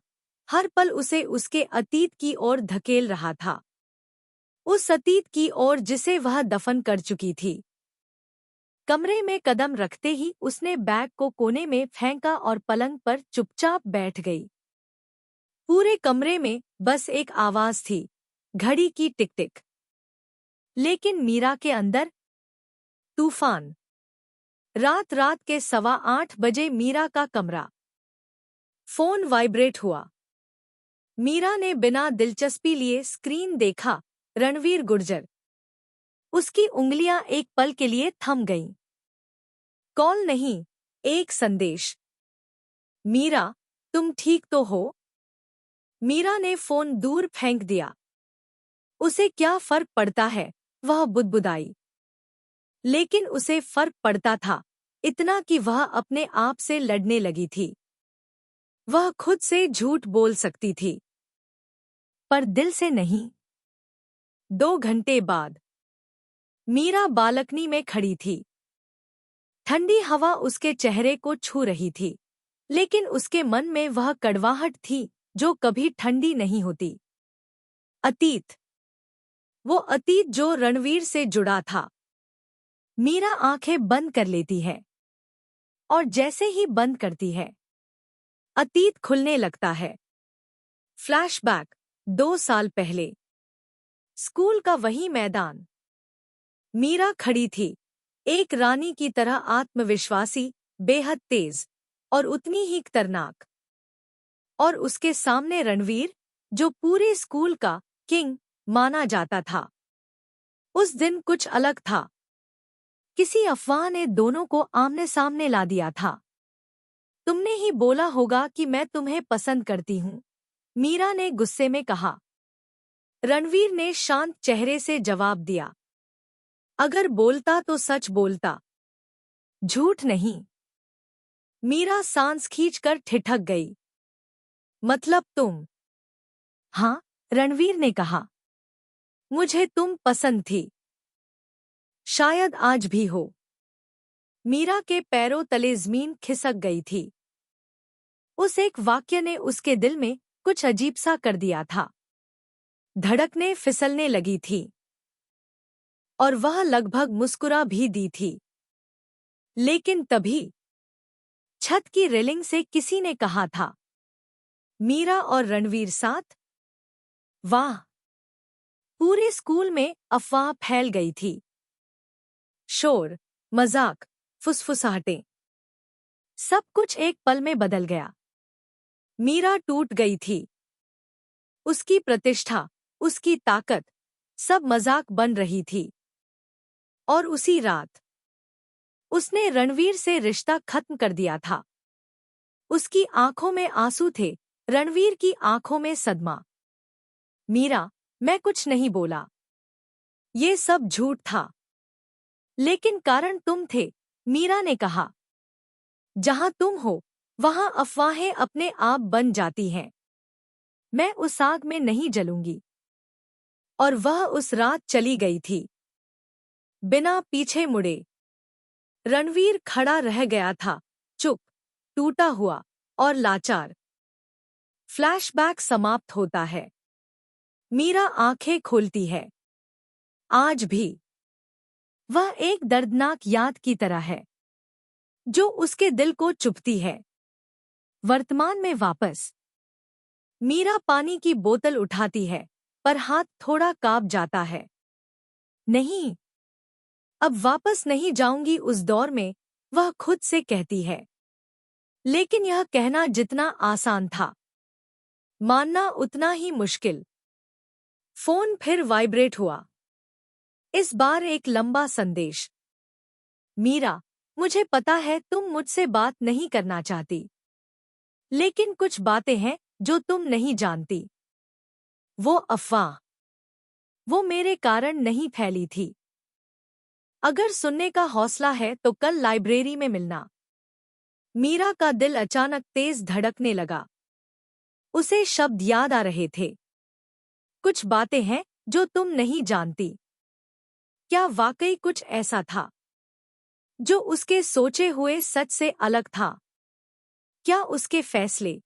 हर पल उसे उसके अतीत की ओर धकेल रहा था। उस अतीत की ओर जिसे वह दफन कर चुकी थी। कमरे में कदम रखते ही उसने बैग को कोने में फेंका और पलंग पर चुपचाप बैठ गई। पूरे कमरे में बस एक आवाज थी, घड़ी की टिक टिक। लेकिन मीरा के अंदर तूफान। रात के 7:15 मीरा का कमरा। फोन वाइब्रेट हुआ। मीरा ने बिना दिलचस्पी लिए स्क्रीन देखा। रणवीर गुर्जर। उसकी उंगलियां एक पल के लिए थम गईं। कॉल नहीं, एक संदेश। मीरा, तुम ठीक तो हो? मीरा ने फोन दूर फेंक दिया। उसे क्या फर्क पड़ता है, वह बुदबुदाई। लेकिन उसे फर्क पड़ता था, इतना कि वह अपने आप से लड़ने लगी थी। वह खुद से झूठ बोल सकती थी, पर दिल से नहीं। 2 घंटे बाद मीरा बालकनी में खड़ी थी। ठंडी हवा उसके चेहरे को छू रही थी, लेकिन उसके मन में वह कड़वाहट थी जो कभी ठंडी नहीं होती। अतीत। वो अतीत जो रणवीर से जुड़ा था। मीरा आंखें बंद कर लेती है, और जैसे ही बंद करती है, अतीत खुलने लगता है। फ्लैशबैक। 2 साल पहले। स्कूल का वही मैदान। मीरा खड़ी थी, एक रानी की तरह आत्मविश्वासी, बेहद तेज और उतनी ही खतरनाक। और उसके सामने रणवीर, जो पूरे स्कूल का किंग माना जाता था। उस दिन कुछ अलग था। किसी अफवाह ने दोनों को आमने सामने ला दिया था। तुमने ही बोला होगा कि मैं तुम्हें पसंद करती हूँ, मीरा ने गुस्से में कहा। रणवीर ने शांत चेहरे से जवाब दिया, अगर बोलता तो सच बोलता, झूठ नहीं। मीरा सांस खींचकर ठिठक गई। मतलब तुम? हाँ, रणवीर ने कहा। मुझे तुम पसंद थी। शायद आज भी हो। मीरा के पैरों तले जमीन खिसक गई थी। उस एक वाक्य ने उसके दिल में कुछ अजीब सा कर दिया था। धड़कनें फिसलने लगी थी और वह लगभग मुस्कुरा भी दी थी। लेकिन तभी छत की रेलिंग से किसी ने कहा था, मीरा और रणवीर साथ। वाह! पूरे स्कूल में अफवाह फैल गई थी। शोर, मजाक, फुसफुसाहटें, सब कुछ एक पल में बदल गया। मीरा टूट गई थी। उसकी प्रतिष्ठा, उसकी ताकत, सब मजाक बन रही थी। और उसी रात उसने रणवीर से रिश्ता खत्म कर दिया था। उसकी आंखों में आंसू थे, रणवीर की आंखों में सदमा। मीरा, मैं कुछ नहीं बोला। ये सब झूठ था। लेकिन कारण तुम थे, मीरा ने कहा। जहां तुम हो, वहां अफवाहें अपने आप बन जाती हैं। मैं उस आग में नहीं जलूंगी। और वह उस रात चली गई थी, बिना पीछे मुड़े। रणवीर खड़ा रह गया था, चुप, टूटा हुआ और लाचार। फ्लैशबैक समाप्त होता है। मीरा आंखें खोलती है। आज भी वह एक दर्दनाक याद की तरह है, जो उसके दिल को चुभती है। वर्तमान में वापस मीरा पानी की बोतल उठाती है, पर हाथ थोड़ा कांप जाता है। नहीं, अब वापस नहीं जाऊंगी उस दौर में, वह खुद से कहती है। लेकिन यह कहना जितना आसान था, मानना उतना ही मुश्किल। फोन फिर वाइब्रेट हुआ। इस बार एक लंबा संदेश। मीरा, मुझे पता है तुम मुझसे बात नहीं करना चाहती, लेकिन कुछ बातें हैं जो तुम नहीं जानती। वो अफवाह, वो मेरे कारण नहीं फैली थी। अगर सुनने का हौसला है तो कल लाइब्रेरी में मिलना। मीरा का दिल अचानक तेज धड़कने लगा। उसे शब्द याद आ रहे थे। कुछ बातें हैं जो तुम नहीं जानती। क्या वाकई कुछ ऐसा था जो उसके सोचे हुए सच से अलग था? क्या उसके फैसले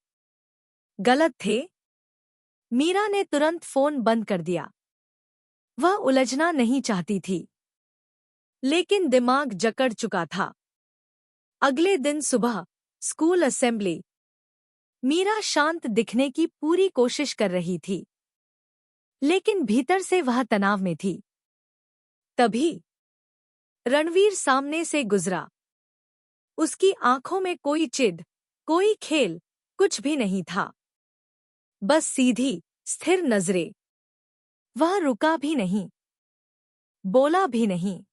गलत थे? मीरा ने तुरंत फोन बंद कर दिया। वह उलझना नहीं चाहती थी, लेकिन दिमाग जकड़ चुका था। अगले दिन सुबह स्कूल असेंबली। मीरा शांत दिखने की पूरी कोशिश कर रही थी, लेकिन भीतर से वह तनाव में थी। तभी रणवीर सामने से गुजरा। उसकी आंखों में कोई चिढ़, कोई खेल, कुछ भी नहीं था। बस सीधी, स्थिर नजरें। वह रुका भी नहीं, बोला भी नहीं,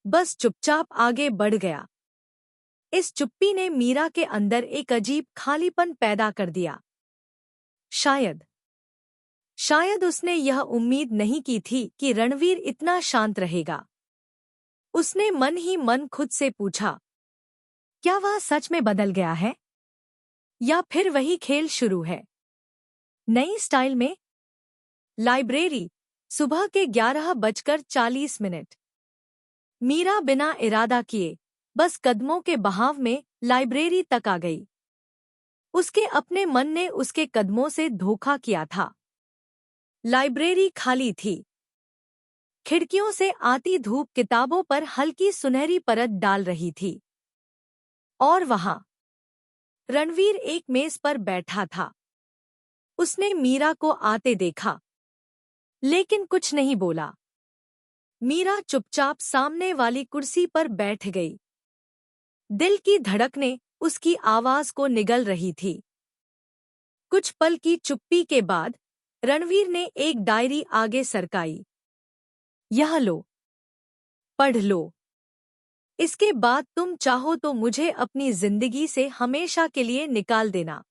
बस चुपचाप आगे बढ़ गया। इस चुप्पी ने मीरा के अंदर एक अजीब खालीपन पैदा कर दिया। शायद शायद उसने यह उम्मीद नहीं की थी कि रणवीर इतना शांत रहेगा। उसने मन ही मन खुद से पूछा, क्या वह सच में बदल गया है, या फिर वही खेल शुरू है, नई स्टाइल में? लाइब्रेरी, सुबह के 11:40। मीरा बिना इरादा किए बस कदमों के बहाव में लाइब्रेरी तक आ गई। उसके अपने मन ने उसके कदमों से धोखा किया था। लाइब्रेरी खाली थी। खिड़कियों से आती धूप किताबों पर हल्की सुनहरी परत डाल रही थी। और वहां रणवीर एक मेज पर बैठा था। उसने मीरा को आते देखा, लेकिन कुछ नहीं बोला। मीरा चुपचाप सामने वाली कुर्सी पर बैठ गई। दिल की धड़कनें उसकी आवाज को निगल रही थी। कुछ पल की चुप्पी के बाद रणवीर ने एक डायरी आगे सरकाई। यह लो, पढ़ लो। इसके बाद तुम चाहो तो मुझे अपनी जिंदगी से हमेशा के लिए निकाल देना।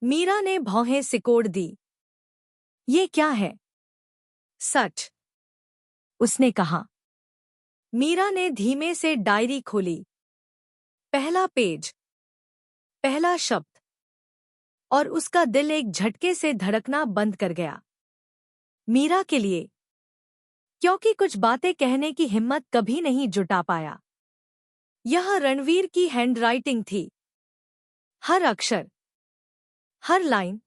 मीरा ने भौहें सिकोड़ दी। ये क्या है? सच, उसने कहा। मीरा ने धीमे से डायरी खोली। पहला पेज, पहला शब्द, और उसका दिल एक झटके से धड़कना बंद कर गया। मीरा के लिए, क्योंकि कुछ बातें कहने की हिम्मत कभी नहीं जुटा पाया। यह रणवीर की हैंडराइटिंग थी। हर अक्षर, हर लाइन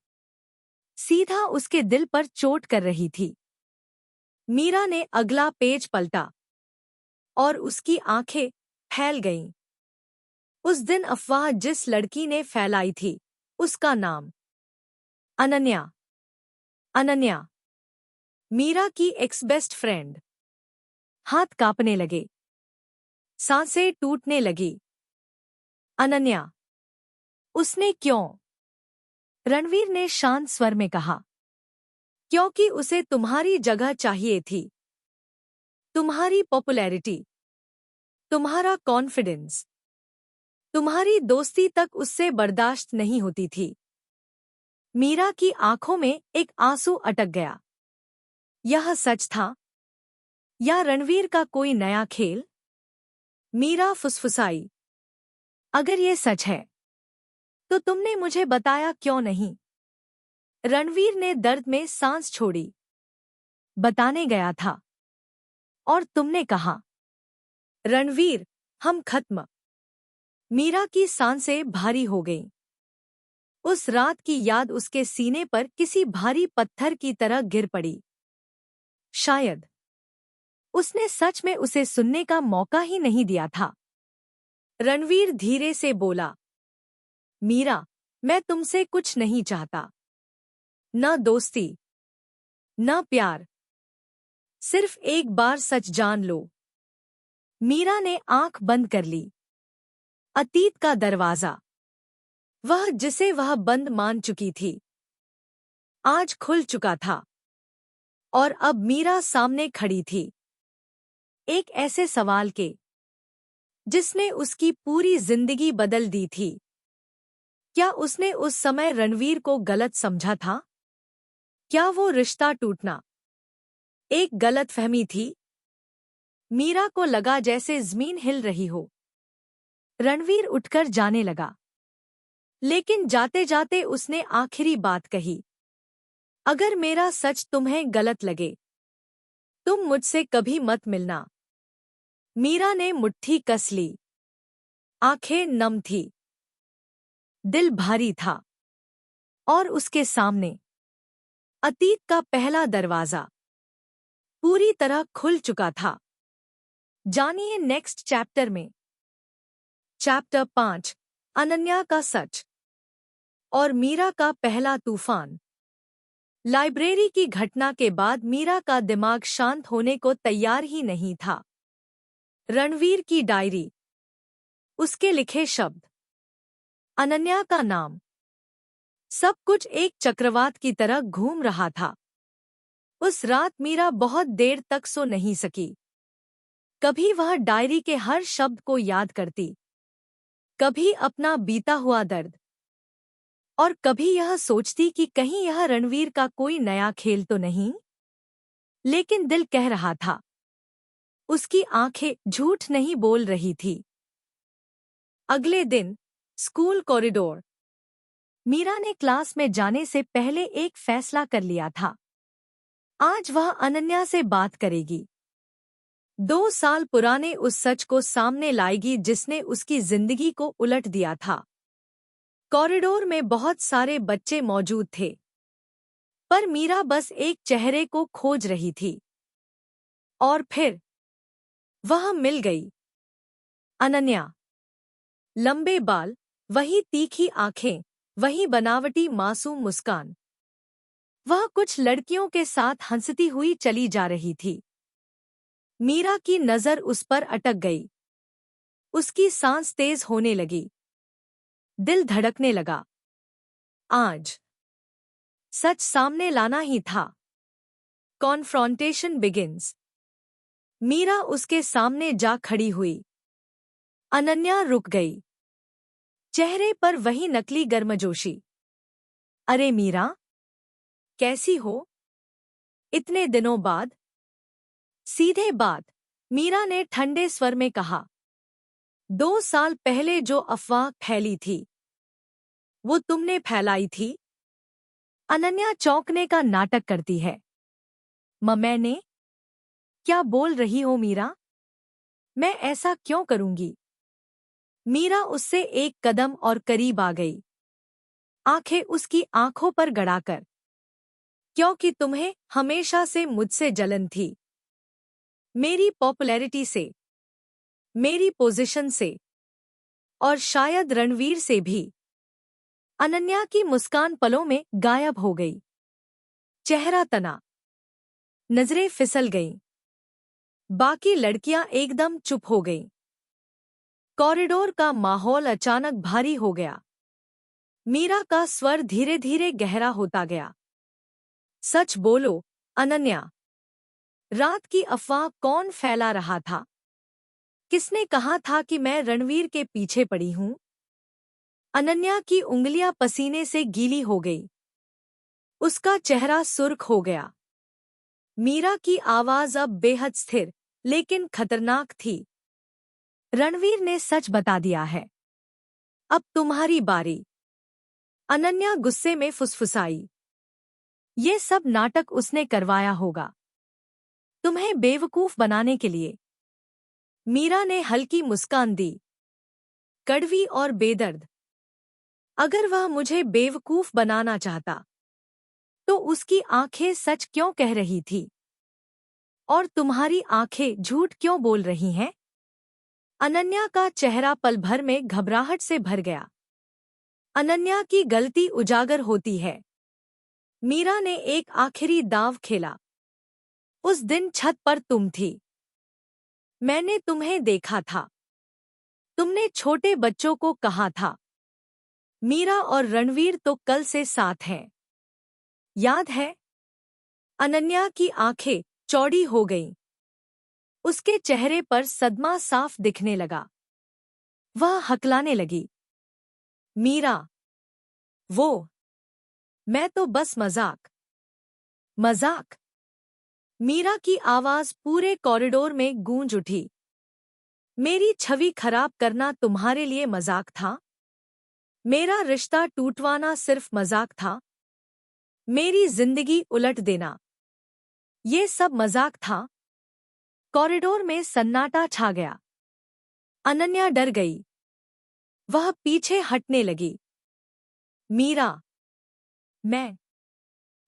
सीधा उसके दिल पर चोट कर रही थी। मीरा ने अगला पेज पलटा और उसकी आंखें फैल गईं। उस दिन अफवाह जिस लड़की ने फैलाई थी, उसका नाम अनन्या। अनन्या, मीरा की एक्स बेस्ट फ्रेंड। हाथ कांपने लगे, सांसें टूटने लगी। अनन्या, उसने क्यों? रणवीर ने शांत स्वर में कहा, क्योंकि उसे तुम्हारी जगह चाहिए थी, तुम्हारी पॉपुलैरिटी, तुम्हारा कॉन्फिडेंस। तुम्हारी दोस्ती तक उससे बर्दाश्त नहीं होती थी। मीरा की आंखों में एक आंसू अटक गया। यह सच था या रणवीर का कोई नया खेल? मीरा फुसफुसाई, अगर ये सच है तो तुमने मुझे बताया क्यों नहीं? रणवीर ने दर्द में सांस छोड़ी। बताने गया था और तुमने कहा। रणवीर, हम खत्म। मीरा की सांसें भारी हो गईं। उस रात की याद उसके सीने पर किसी भारी पत्थर की तरह गिर पड़ी। शायद उसने सच में उसे सुनने का मौका ही नहीं दिया था। रणवीर धीरे से बोला, मीरा, मैं तुमसे कुछ नहीं चाहता। न दोस्ती, न प्यार। सिर्फ एक बार सच जान लो। मीरा ने आंख बंद कर ली। अतीत का दरवाजा, वह जिसे वह बंद मान चुकी थी, आज खुल चुका था। और अब मीरा सामने खड़ी थी, एक ऐसे सवाल के जिसने उसकी पूरी जिंदगी बदल दी थी। क्या उसने उस समय रणवीर को गलत समझा था? क्या वो रिश्ता टूटना एक गलतफहमी थी? मीरा को लगा जैसे जमीन हिल रही हो। रणवीर उठकर जाने लगा, लेकिन जाते जाते उसने आखिरी बात कही, अगर मेरा सच तुम्हें गलत लगे, तुम मुझसे कभी मत मिलना। मीरा ने मुट्ठी कस ली। आंखें नम थी, दिल भारी था। और उसके सामने अतीत का पहला दरवाजा पूरी तरह खुल चुका था। जानिए नेक्स्ट चैप्टर में। चैप्टर 5, अनन्या का सच और मीरा का पहला तूफान। लाइब्रेरी की घटना के बाद मीरा का दिमाग शांत होने को तैयार ही नहीं था। रणवीर की डायरी, उसके लिखे शब्द, अनन्या का नाम, सब कुछ एक चक्रवात की तरह घूम रहा था। उस रात मीरा बहुत देर तक सो नहीं सकी। कभी वह डायरी के हर शब्द को याद करती, कभी अपना बीता हुआ दर्द, और कभी यह सोचती कि कहीं यह रणवीर का कोई नया खेल तो नहीं। लेकिन दिल कह रहा था, उसकी आंखें झूठ नहीं बोल रही थी। अगले दिन स्कूल कॉरिडोर। मीरा ने क्लास में जाने से पहले एक फैसला कर लिया था। आज वह अनन्या से बात करेगी। 2 साल पुराने उस सच को सामने लाएगी जिसने उसकी जिंदगी को उलट दिया था। कॉरिडोर में बहुत सारे बच्चे मौजूद थे, पर मीरा बस एक चेहरे को खोज रही थी। और फिर वह मिल गई। अनन्या। लंबे बाल, वही तीखी आंखें, वही बनावटी मासूम मुस्कान। वह कुछ लड़कियों के साथ हंसती हुई चली जा रही थी। मीरा की नजर उस पर अटक गई। उसकी सांस तेज होने लगी, दिल धड़कने लगा। आज सच सामने लाना ही था। कॉन्फ्रॉन्टेशन बिगिंस। मीरा उसके सामने जा खड़ी हुई। अनन्या रुक गई, चेहरे पर वही नकली गर्मजोशी। अरे मीरा, कैसी हो? इतने दिनों बाद। सीधे बात, मीरा ने ठंडे स्वर में कहा। 2 साल पहले जो अफवाह फैली थी, वो तुमने फैलाई थी? अनन्या चौंकने का नाटक करती है। मैंने? क्या बोल रही हो मीरा? मैं ऐसा क्यों करूंगी? मीरा उससे एक कदम और करीब आ गई। आंखें उसकी आंखों पर गड़ाकर। क्योंकि तुम्हें हमेशा से मुझसे जलन थी, मेरी पॉपुलैरिटी से, मेरी पोजीशन से, और शायद रणवीर से भी। अनन्या की मुस्कान पलों में गायब हो गई। चेहरा तना, नजरें फिसल गईं। बाकी लड़कियां एकदम चुप हो गईं। कॉरिडोर का माहौल अचानक भारी हो गया। मीरा का स्वर धीरे धीरे गहरा होता गया। सच बोलो, अनन्या, रात की अफवाह कौन फैला रहा था? किसने कहा था कि मैं रणवीर के पीछे पड़ी हूं? अनन्या की उंगलियां पसीने से गीली हो गई। उसका चेहरा सुर्ख हो गया। मीरा की आवाज अब बेहद स्थिर लेकिन खतरनाक थी। रणवीर ने सच बता दिया है। अब तुम्हारी बारी। अनन्या गुस्से में फुसफुसाई। ये सब नाटक उसने करवाया होगा, तुम्हें बेवकूफ बनाने के लिए। मीरा ने हल्की मुस्कान दी, कड़वी और बेदर्द। अगर वह मुझे बेवकूफ बनाना चाहता तो उसकी आंखें सच क्यों कह रही थी? और तुम्हारी आंखें झूठ क्यों बोल रही हैं? अनन्या का चेहरा पल भर में घबराहट से भर गया। अनन्या की गलती उजागर होती है। मीरा ने एक आखिरी दांव खेला। उस दिन छत पर तुम थी। मैंने तुम्हें देखा था। तुमने छोटे बच्चों को कहा था, मीरा और रणवीर तो कल से साथ हैं। याद है? अनन्या की आंखें चौड़ी हो गईं। उसके चेहरे पर सदमा साफ दिखने लगा। वह हकलाने लगी। मीरा, वो, मैं तो बस मजाक। मजाक? मीरा की आवाज पूरे कॉरिडोर में गूंज उठी। मेरी छवि खराब करना तुम्हारे लिए मजाक था? मेरा रिश्ता टूटवाना सिर्फ मजाक था? मेरी जिंदगी उलट देना, ये सब मजाक था? कॉरिडोर में सन्नाटा छा गया। अनन्या डर गई। वह पीछे हटने लगी। मीरा,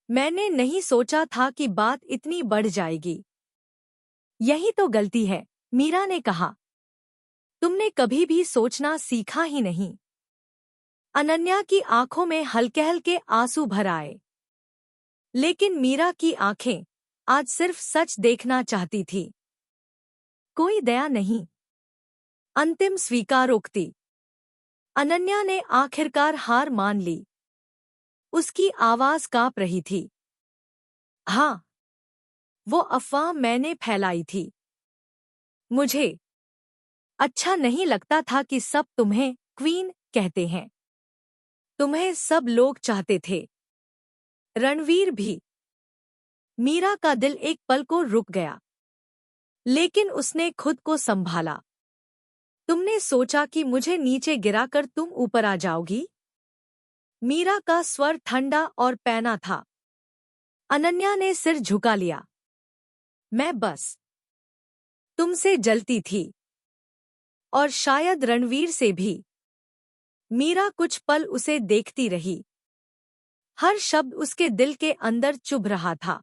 मैंने नहीं सोचा था कि बात इतनी बढ़ जाएगी। यही तो गलती है, मीरा ने कहा। तुमने कभी भी सोचना सीखा ही नहीं। अनन्या की आंखों में हल्के हल्के आंसू भर आए। लेकिन मीरा की आंखें आज सिर्फ सच देखना चाहती थी। कोई दया नहीं। अंतिम स्वीकारोक्ति। अनन्या ने आखिरकार हार मान ली। उसकी आवाज कांप रही थी। हाँ, वो अफवाह मैंने फैलाई थी। मुझे अच्छा नहीं लगता था कि सब तुम्हें क्वीन कहते हैं। तुम्हें सब लोग चाहते थे, रणवीर भी। मीरा का दिल एक पल को रुक गया, लेकिन उसने खुद को संभाला। तुमने सोचा कि मुझे नीचे गिराकर तुम ऊपर आ जाओगी? मीरा का स्वर ठंडा और पैना था। अनन्या ने सिर झुका लिया। मैं बस तुमसे जलती थी, और शायद रणवीर से भी। मीरा कुछ पल उसे देखती रही। हर शब्द उसके दिल के अंदर चुभ रहा था।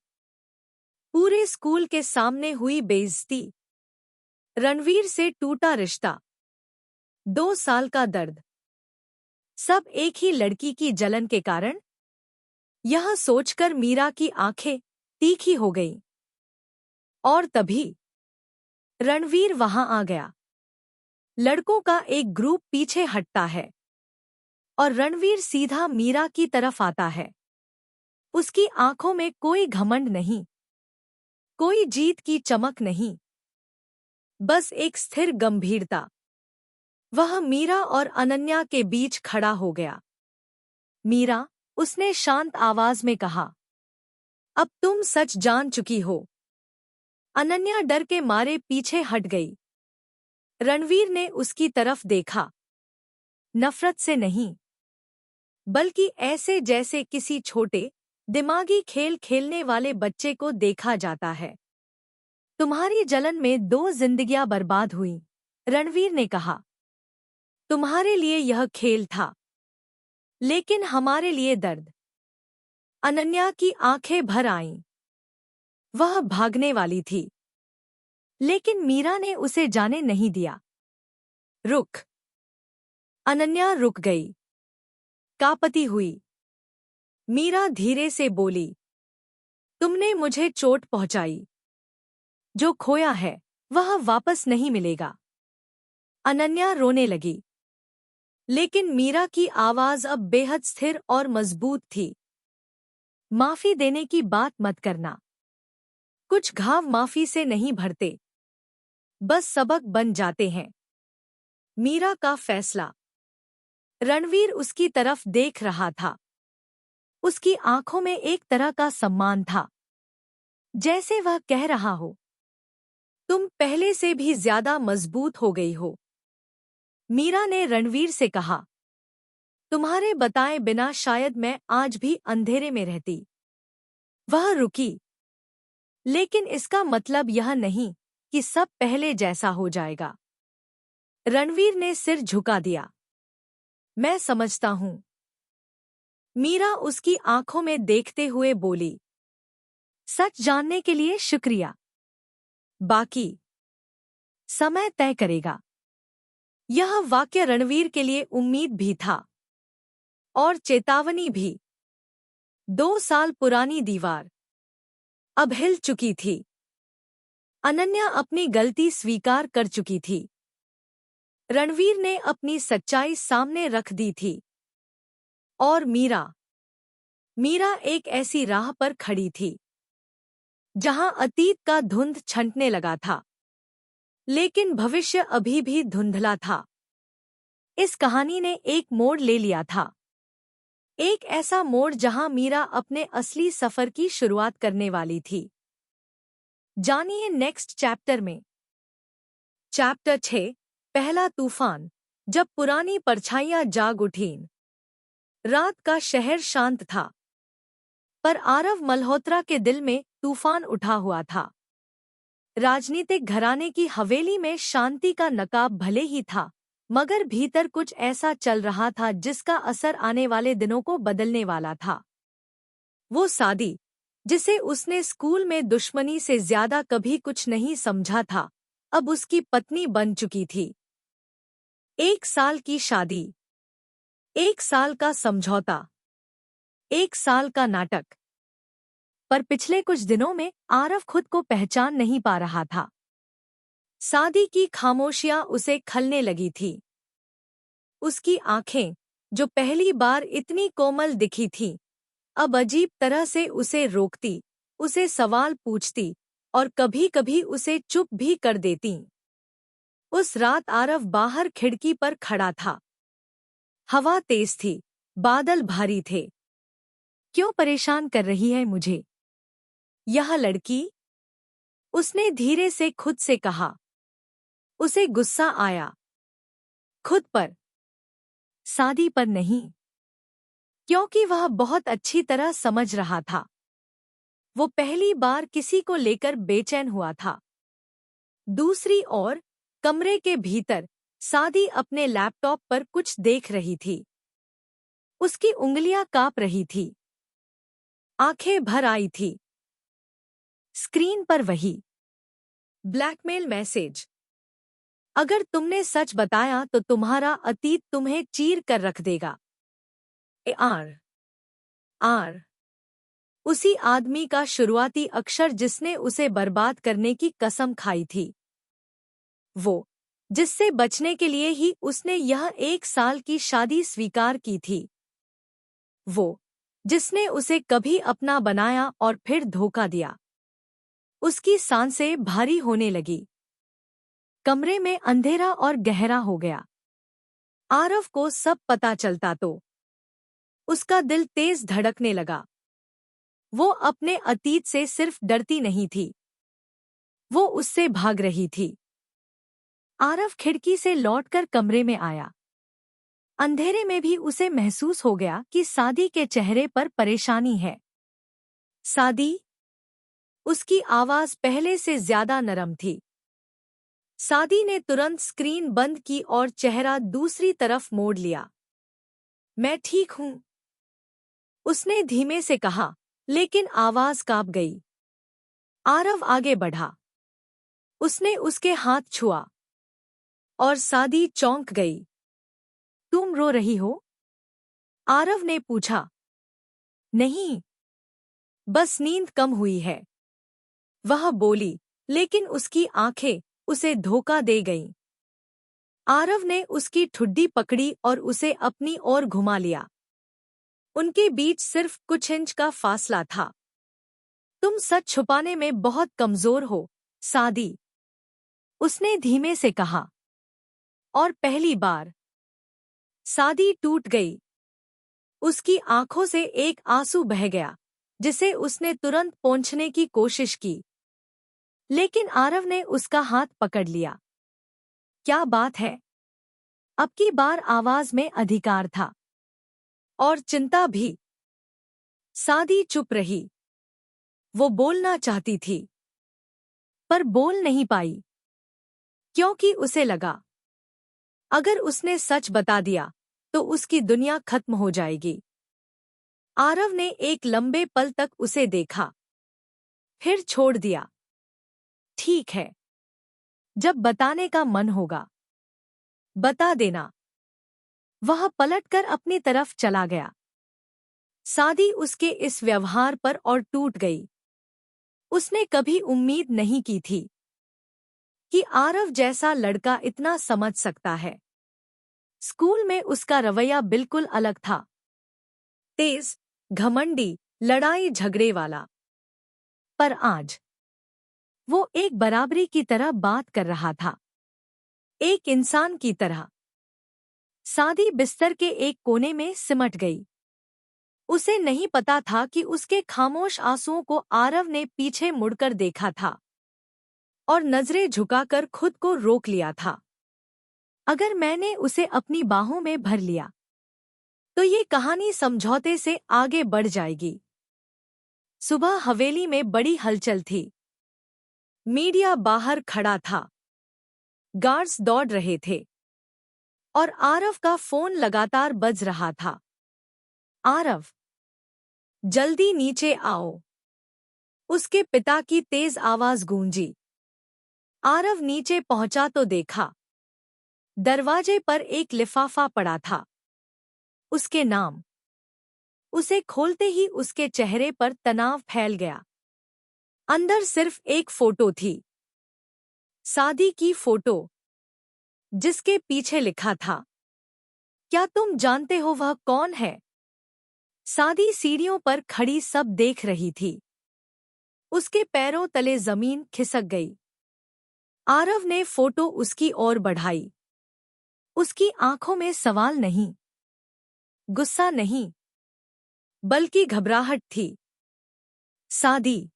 पूरे स्कूल के सामने हुई बेइज्जती, रणवीर से टूटा रिश्ता, 2 साल का दर्द, सब एक ही लड़की की जलन के कारण। यह सोचकर मीरा की आंखें तीखी हो गईं। और तभी रणवीर वहां आ गया। लड़कों का एक ग्रुप पीछे हटता है और रणवीर सीधा मीरा की तरफ आता है। उसकी आंखों में कोई घमंड नहीं, कोई जीत की चमक नहीं, बस एक स्थिर गंभीरता। वह मीरा और अनन्या के बीच खड़ा हो गया। मीरा, उसने शांत आवाज में कहा, अब तुम सच जान चुकी हो। अनन्या डर के मारे पीछे हट गई। रणवीर ने उसकी तरफ देखा। नफरत से नहीं, बल्कि ऐसे जैसे किसी छोटे दिमागी खेल खेलने वाले बच्चे को देखा जाता है। तुम्हारी जलन में 2 जिंदगियां बर्बाद हुईं, रणवीर ने कहा। तुम्हारे लिए यह खेल था, लेकिन हमारे लिए दर्द। अनन्या की आंखें भर आईं। वह भागने वाली थी, लेकिन मीरा ने उसे जाने नहीं दिया। रुक। अनन्या रुक गई, कांपती हुई। मीरा धीरे से बोली, तुमने मुझे चोट पहुंचाई। जो खोया है वह वापस नहीं मिलेगा। अनन्या रोने लगी, लेकिन मीरा की आवाज अब बेहद स्थिर और मजबूत थी। माफी देने की बात मत करना। कुछ घाव माफी से नहीं भरते, बस सबक बन जाते हैं। मीरा का फैसला। रणवीर उसकी तरफ देख रहा था। उसकी आंखों में एक तरह का सम्मान था, जैसे वह कह रहा हो, तुम पहले से भी ज्यादा मजबूत हो गई हो। मीरा ने रणवीर से कहा, तुम्हारे बताए बिना शायद मैं आज भी अंधेरे में रहती। वह रुकी, लेकिन इसका मतलब यह नहीं कि सब पहले जैसा हो जाएगा। रणवीर ने सिर झुका दिया। मैं समझता हूं। मीरा उसकी आंखों में देखते हुए बोली, सच जानने के लिए शुक्रिया। बाकी समय तय करेगा। यह वाक्य रणवीर के लिए उम्मीद भी था और चेतावनी भी। 2 साल पुरानी दीवार अब हिल चुकी थी। अनन्या अपनी गलती स्वीकार कर चुकी थी। रणवीर ने अपनी सच्चाई सामने रख दी थी। और मीरा एक ऐसी राह पर खड़ी थी जहां अतीत का धुंध छंटने लगा था, लेकिन भविष्य अभी भी धुंधला था। इस कहानी ने एक मोड़ ले लिया था। एक ऐसा मोड़ जहां मीरा अपने असली सफर की शुरुआत करने वाली थी। जानिए नेक्स्ट चैप्टर में। चैप्टर 6, पहला तूफान। जब पुरानी परछाइयां जाग उठीं। रात का शहर शांत था, पर आरव मल्होत्रा के दिल में तूफान उठा हुआ था। राजनीतिक घराने की हवेली में शांति का नकाब भले ही था, मगर भीतर कुछ ऐसा चल रहा था जिसका असर आने वाले दिनों को बदलने वाला था। वो सादी, जिसे उसने स्कूल में दुश्मनी से ज्यादा कभी कुछ नहीं समझा था, अब उसकी पत्नी बन चुकी थी। 1 साल की शादी, 1 साल का समझौता, 1 साल का नाटक। पर पिछले कुछ दिनों में आरव खुद को पहचान नहीं पा रहा था। सादी की खामोशियां उसे खलने लगी थी। उसकी आंखें, जो पहली बार इतनी कोमल दिखी थीं, अब अजीब तरह से उसे रोकती, उसे सवाल पूछती और कभी-कभी उसे चुप भी कर देती। उस रात आरव बाहर खिड़की पर खड़ा था। हवा तेज थी, बादल भारी थे। क्यों परेशान कर रही है मुझे यह लड़की? उसने धीरे से खुद से कहा। उसे गुस्सा आया, खुद पर, सादी पर नहीं, क्योंकि वह बहुत अच्छी तरह समझ रहा था। वो पहली बार किसी को लेकर बेचैन हुआ था। दूसरी ओर, कमरे के भीतर, सादी अपने लैपटॉप पर कुछ देख रही थी। उसकी उंगलियां कांप रही थी, आंखें भर आई थी। स्क्रीन पर वही ब्लैकमेल मैसेज। अगर तुमने सच बताया तो तुम्हारा अतीत तुम्हें चीर कर रख देगा। आर आर उसी आदमी का शुरुआती अक्षर जिसने उसे बर्बाद करने की कसम खाई थी। वो, जिससे बचने के लिए ही उसने यह 1 साल की शादी स्वीकार की थी। वो, जिसने उसे कभी अपना बनाया और फिर धोखा दिया। उसकी सांसें भारी होने लगी। कमरे में अंधेरा और गहरा हो गया। आरव को सब पता चलता तो उसका दिल तेज धड़कने लगा। वो अपने अतीत से सिर्फ डरती नहीं थी, वो उससे भाग रही थी। आरव खिड़की से लौटकर कमरे में आया। अंधेरे में भी उसे महसूस हो गया कि सादी के चेहरे पर परेशानी है। सादी? उसकी आवाज पहले से ज्यादा नरम थी। सादी ने तुरंत स्क्रीन बंद की और चेहरा दूसरी तरफ मोड़ लिया। मैं ठीक हूं, उसने धीमे से कहा, लेकिन आवाज कांप गई। आरव आगे बढ़ा। उसने उसके हाथ छुआ और सादी चौंक गई। तुम रो रही हो? आरव ने पूछा। नहीं, बस नींद कम हुई है, वह बोली, लेकिन उसकी आंखें उसे धोखा दे गईं। आरव ने उसकी ठुड्डी पकड़ी और उसे अपनी ओर घुमा लिया। उनके बीच सिर्फ कुछ इंच का फासला था। तुम सच छुपाने में बहुत कमजोर हो, सादी, उसने धीमे से कहा। और पहली बार सादी टूट गई। उसकी आंखों से एक आंसू बह गया, जिसे उसने तुरंत पोंछने की कोशिश की। लेकिन आरव ने उसका हाथ पकड़ लिया। क्या बात है? अब की बार आवाज में अधिकार था और चिंता भी। सादी चुप रही। वो बोलना चाहती थी, पर बोल नहीं पाई, क्योंकि उसे लगा अगर उसने सच बता दिया तो उसकी दुनिया खत्म हो जाएगी। आरव ने एक लंबे पल तक उसे देखा, फिर छोड़ दिया। ठीक है, जब बताने का मन होगा बता देना। वह पलटकर अपनी तरफ चला गया। सादी उसके इस व्यवहार पर और टूट गई। उसने कभी उम्मीद नहीं की थी कि आरव जैसा लड़का इतना समझ सकता है। स्कूल में उसका रवैया बिल्कुल अलग था, तेज, घमंडी, लड़ाई झगड़े वाला। पर आज वो एक बराबरी की तरह बात कर रहा था, एक इंसान की तरह। सादी बिस्तर के एक कोने में सिमट गई। उसे नहीं पता था कि उसके खामोश आंसुओं को आरव ने पीछे मुड़कर देखा था और नजरें झुकाकर खुद को रोक लिया था। अगर मैंने उसे अपनी बाहों में भर लिया तो ये कहानी समझौते से आगे बढ़ जाएगी। सुबह हवेली में बड़ी हलचल थी। मीडिया बाहर खड़ा था, गार्ड्स दौड़ रहे थे और आरव का फोन लगातार बज रहा था। आरव, जल्दी नीचे आओ, उसके पिता की तेज आवाज गूंजी। आरव नीचे पहुंचा तो देखा दरवाजे पर एक लिफाफा पड़ा था, उसके नाम। उसे खोलते ही उसके चेहरे पर तनाव फैल गया। अंदर सिर्फ एक फोटो थी, सादी की फोटो, जिसके पीछे लिखा था, क्या तुम जानते हो वह कौन है? सादी सीढ़ियों पर खड़ी सब देख रही थी। उसके पैरों तले जमीन खिसक गई। आरव ने फोटो उसकी ओर बढ़ाई। उसकी आंखों में सवाल नहीं, गुस्सा नहीं, बल्कि घबराहट थी। सादी,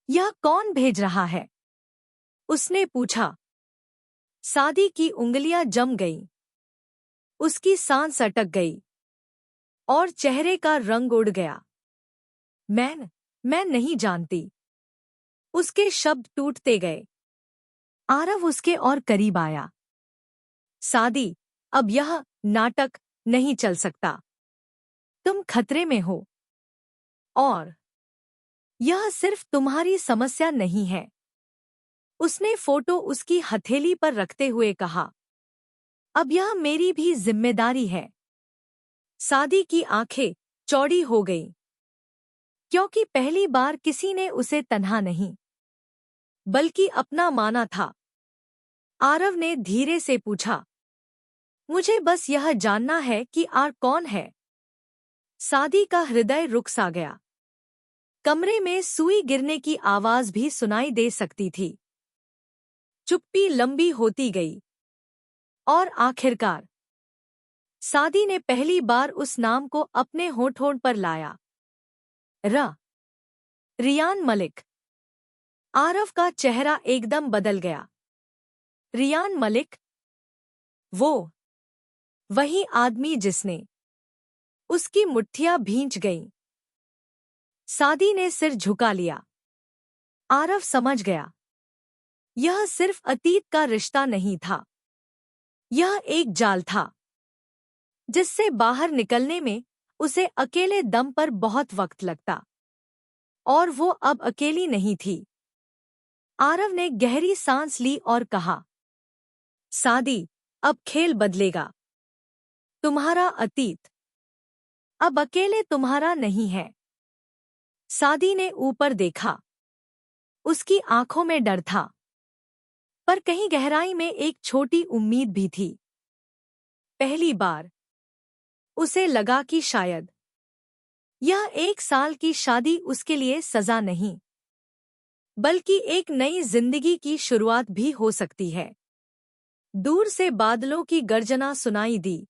यह कौन भेज रहा है? उसने पूछा। सादी की उंगलियां जम गईं। उसकी सांस अटक गई और चेहरे का रंग उड़ गया। मैं नहीं जानती। उसके शब्द टूटते गए। आरव उसके और करीब आया। सादी, अब यह नाटक नहीं चल सकता। तुम खतरे में हो और यह सिर्फ तुम्हारी समस्या नहीं है। उसने फोटो उसकी हथेली पर रखते हुए कहा, अब यह मेरी भी जिम्मेदारी है। सादी की आंखें चौड़ी हो गईं, क्योंकि पहली बार किसी ने उसे तन्हा नहीं बल्कि अपना माना था। आरव ने धीरे से पूछा, मुझे बस यह जानना है कि आर कौन है? सादी का हृदय रुक सा गया। कमरे में सुई गिरने की आवाज भी सुनाई दे सकती थी। चुप्पी लंबी होती गई और आखिरकार सादी ने पहली बार उस नाम को अपने होठों पर लाया। रियान मलिक। आरव का चेहरा एकदम बदल गया। रियान मलिक, वही आदमी जिसने। उसकी मुट्ठियां भींच गईं। सादी ने सिर झुका लिया। आरव समझ गया, यह सिर्फ अतीत का रिश्ता नहीं था, यह एक जाल था। जिससे बाहर निकलने में उसे अकेले दम पर बहुत वक्त लगता। और वो अब अकेली नहीं थी। आरव ने गहरी सांस ली और कहा, सादी, अब खेल बदलेगा। तुम्हारा अतीत अब अकेले तुम्हारा नहीं है। सादी ने ऊपर देखा। उसकी आंखों में डर था, पर कहीं गहराई में एक छोटी उम्मीद भी थी। पहली बार उसे लगा कि शायद यह 1 साल की शादी उसके लिए सजा नहीं, बल्कि एक नई जिंदगी की शुरुआत भी हो सकती है। दूर से बादलों की गर्जना सुनाई दी।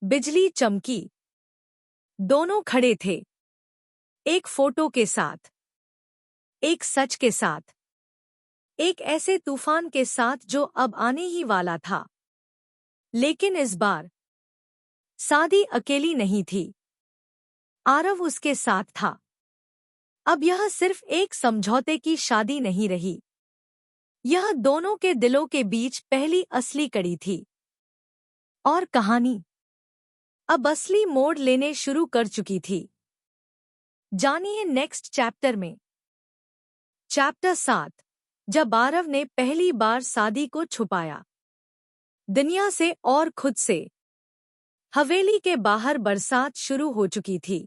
बिजली चमकी। दोनों खड़े थे, एक फोटो के साथ, एक सच के साथ, एक ऐसे तूफान के साथ जो अब आने ही वाला था। लेकिन इस बार सादी अकेली नहीं थी। आरव उसके साथ था। अब यह सिर्फ एक समझौते की शादी नहीं रही, यह दोनों के दिलों के बीच पहली असली कड़ी थी। और कहानी अब असली मोड़ लेने शुरू कर चुकी थी। जानिए नेक्स्ट चैप्टर में। चैप्टर 7, जब आरव ने पहली बार सादी को छुपाया, दुनिया से और खुद से। हवेली के बाहर बरसात शुरू हो चुकी थी।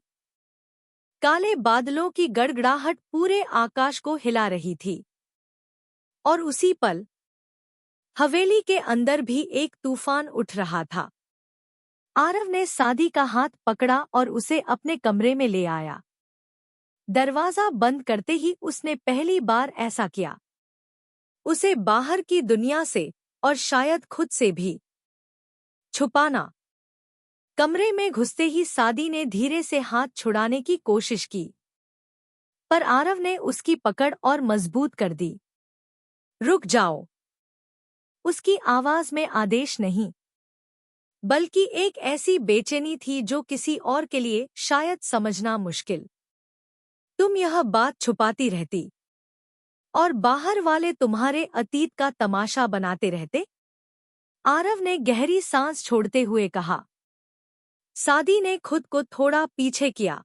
काले बादलों की गड़गड़ाहट पूरे आकाश को हिला रही थी। और उसी पल हवेली के अंदर भी एक तूफान उठ रहा था। आरव ने सादी का हाथ पकड़ा और उसे अपने कमरे में ले आया। दरवाजा बंद करते ही उसने पहली बार ऐसा किया। उसे बाहर की दुनिया से और शायद खुद से भी छुपाना। कमरे में घुसते ही सादी ने धीरे से हाथ छुड़ाने की कोशिश की, पर आरव ने उसकी पकड़ और मजबूत कर दी। रुक जाओ। उसकी आवाज में आदेश नहीं, बल्कि एक ऐसी बेचैनी थी जो किसी और के लिए शायद समझना मुश्किल। तुम यह बात छुपाती रहती, और बाहर वाले तुम्हारे अतीत का तमाशा बनाते रहते। आरव ने गहरी सांस छोड़ते हुए कहा। सादी ने खुद को थोड़ा पीछे किया।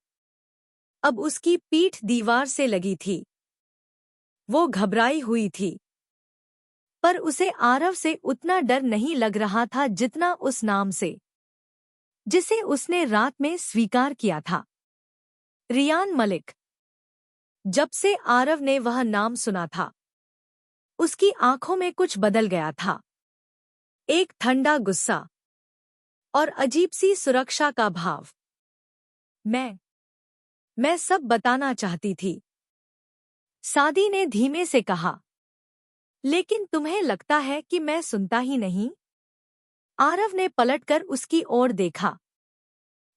अब उसकी पीठ दीवार से लगी थी। वो घबराई हुई थी, पर उसे आरव से उतना डर नहीं लग रहा था जितना उस नाम से, जिसे उसने रात में स्वीकार किया था। रियान मलिक। जब से आरव ने वह नाम सुना था, उसकी आंखों में कुछ बदल गया था। एक ठंडा गुस्सा और अजीब सी सुरक्षा का भाव। मैं सब बताना चाहती थी, सादी ने धीमे से कहा। लेकिन तुम्हें लगता है कि मैं सुनता ही नहीं? आरव ने पलटकर उसकी ओर देखा।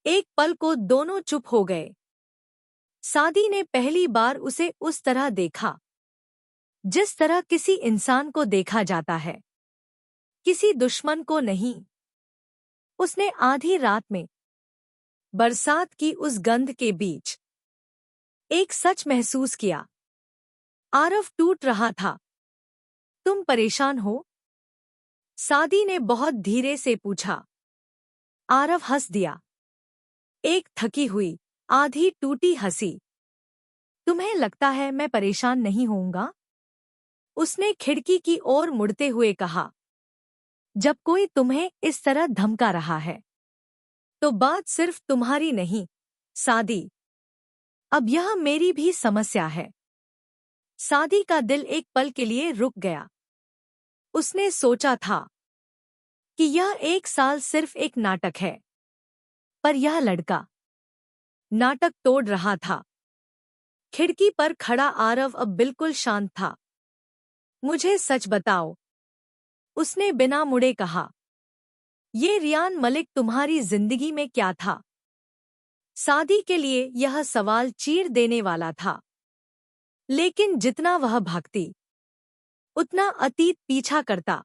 एक पल को दोनों चुप हो गए। सादी ने पहली बार उसे उस तरह देखा, जिस तरह किसी इंसान को देखा जाता है, किसी दुश्मन को नहीं। उसने आधी रात में, बरसात की उस गंध के बीच, एक सच महसूस किया। आरव टूट रहा था। तुम परेशान हो? सादी ने बहुत धीरे से पूछा। आरव हंस दिया। एक थकी हुई, आधी टूटी हंसी। तुम्हें लगता है मैं परेशान नहीं होऊंगा? उसने खिड़की की ओर मुड़ते हुए कहा। जब कोई तुम्हें इस तरह धमका रहा है, तो बात सिर्फ तुम्हारी नहीं, सादी। अब यह मेरी भी समस्या है। सादी का दिल एक पल के लिए रुक गया। उसने सोचा था कि यह 1 साल सिर्फ एक नाटक है, पर यह लड़का नाटक तोड़ रहा था। खिड़की पर खड़ा आरव अब बिल्कुल शांत था। मुझे सच बताओ, उसने बिना मुड़े कहा। ये रियान मलिक तुम्हारी जिंदगी में क्या था? सादी के लिए यह सवाल चीर देने वाला था। लेकिन जितना वह भागती, उतना अतीत पीछा करता।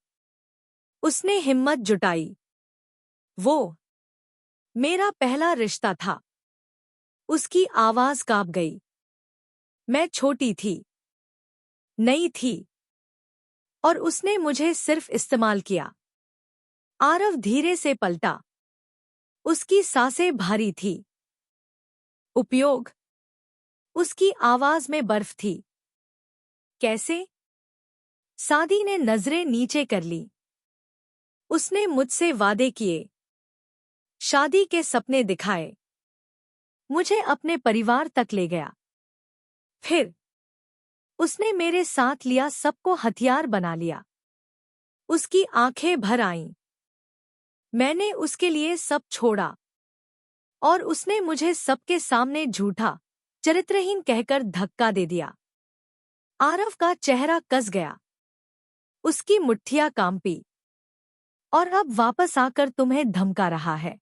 उसने हिम्मत जुटाई। वो मेरा पहला रिश्ता था। उसकी आवाज कांप गई। मैं छोटी थी, नई थी, और उसने मुझे सिर्फ इस्तेमाल किया। आरव धीरे से पलटा। उसकी सांसें भारी थी। उपयोग। उसकी आवाज में बर्फ थी। कैसे? सादी ने नजरें नीचे कर ली। उसने मुझसे वादे किए, शादी के सपने दिखाए, मुझे अपने परिवार तक ले गया। फिर उसने मेरे साथ लिया, सबको हथियार बना लिया। उसकी आंखें भर आईं। मैंने उसके लिए सब छोड़ा और उसने मुझे सबके सामने झूठा, चरित्रहीन कहकर धक्का दे दिया। आरव का चेहरा कस गया। उसकी मुट्ठियां कांपी। और अब वापस आकर तुम्हें धमका रहा है?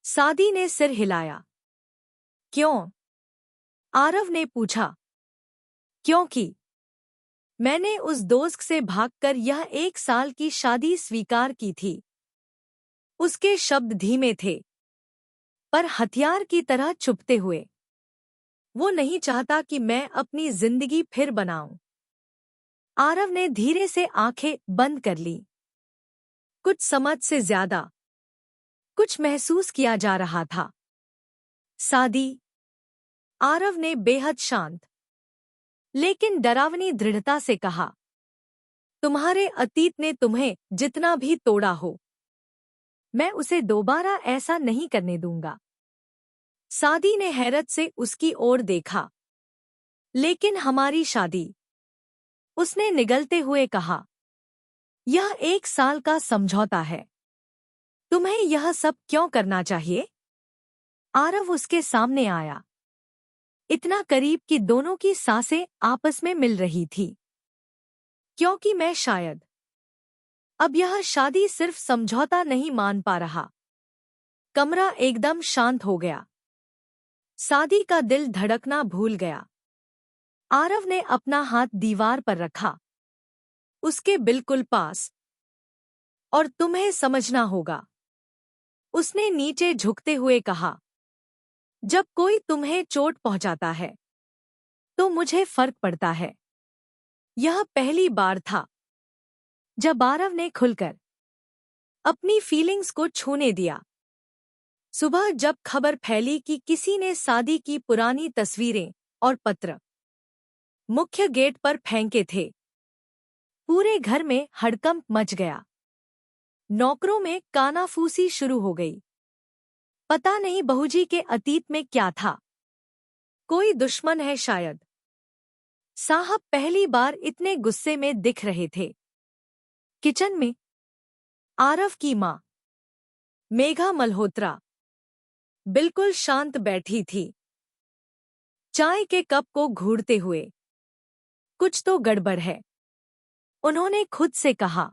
सादी ने सिर हिलाया। क्यों? आरव ने पूछा। क्योंकि मैंने उस दोस्त से भागकर यह 1 साल की शादी स्वीकार की थी। उसके शब्द धीमे थे, पर हथियार की तरह चुभते हुए। वो नहीं चाहता कि मैं अपनी जिंदगी फिर बनाऊं। आरव ने धीरे से आंखें बंद कर ली। कुछ समझ से ज्यादा कुछ महसूस किया जा रहा था। सादी, आरव ने बेहद शांत लेकिन डरावनी दृढ़ता से कहा, तुम्हारे अतीत ने तुम्हें जितना भी तोड़ा हो, मैं उसे दोबारा ऐसा नहीं करने दूंगा। सादी ने हैरत से उसकी ओर देखा। लेकिन हमारी शादी, उसने निगलते हुए कहा, यह 1 साल का समझौता है। तुम्हें यह सब क्यों करना चाहिए? आरव उसके सामने आया, इतना करीब कि दोनों की सांसें आपस में मिल रही थी। क्योंकि मैं शायद अब यह शादी सिर्फ समझौता नहीं मान पा रहा। कमरा एकदम शांत हो गया। सादी का दिल धड़कना भूल गया। आरव ने अपना हाथ दीवार पर रखा, उसके बिल्कुल पास। और तुम्हें समझना होगा, उसने नीचे झुकते हुए कहा, जब कोई तुम्हें चोट पहुंचाता है तो मुझे फर्क पड़ता है। यह पहली बार था जब आरव ने खुलकर अपनी फीलिंग्स को छूने दिया। सुबह जब खबर फैली कि किसी ने सादी की पुरानी तस्वीरें और पत्र मुख्य गेट पर फेंके थे, पूरे घर में हड़कंप मच गया। नौकरों में कानाफूसी शुरू हो गई। पता नहीं बहूजी के अतीत में क्या था। कोई दुश्मन है शायद। साहब पहली बार इतने गुस्से में दिख रहे थे। किचन में आरव की माँ मेघा मल्होत्रा बिल्कुल शांत बैठी थी, चाय के कप को घूरते हुए। कुछ तो गड़बड़ है, उन्होंने खुद से कहा।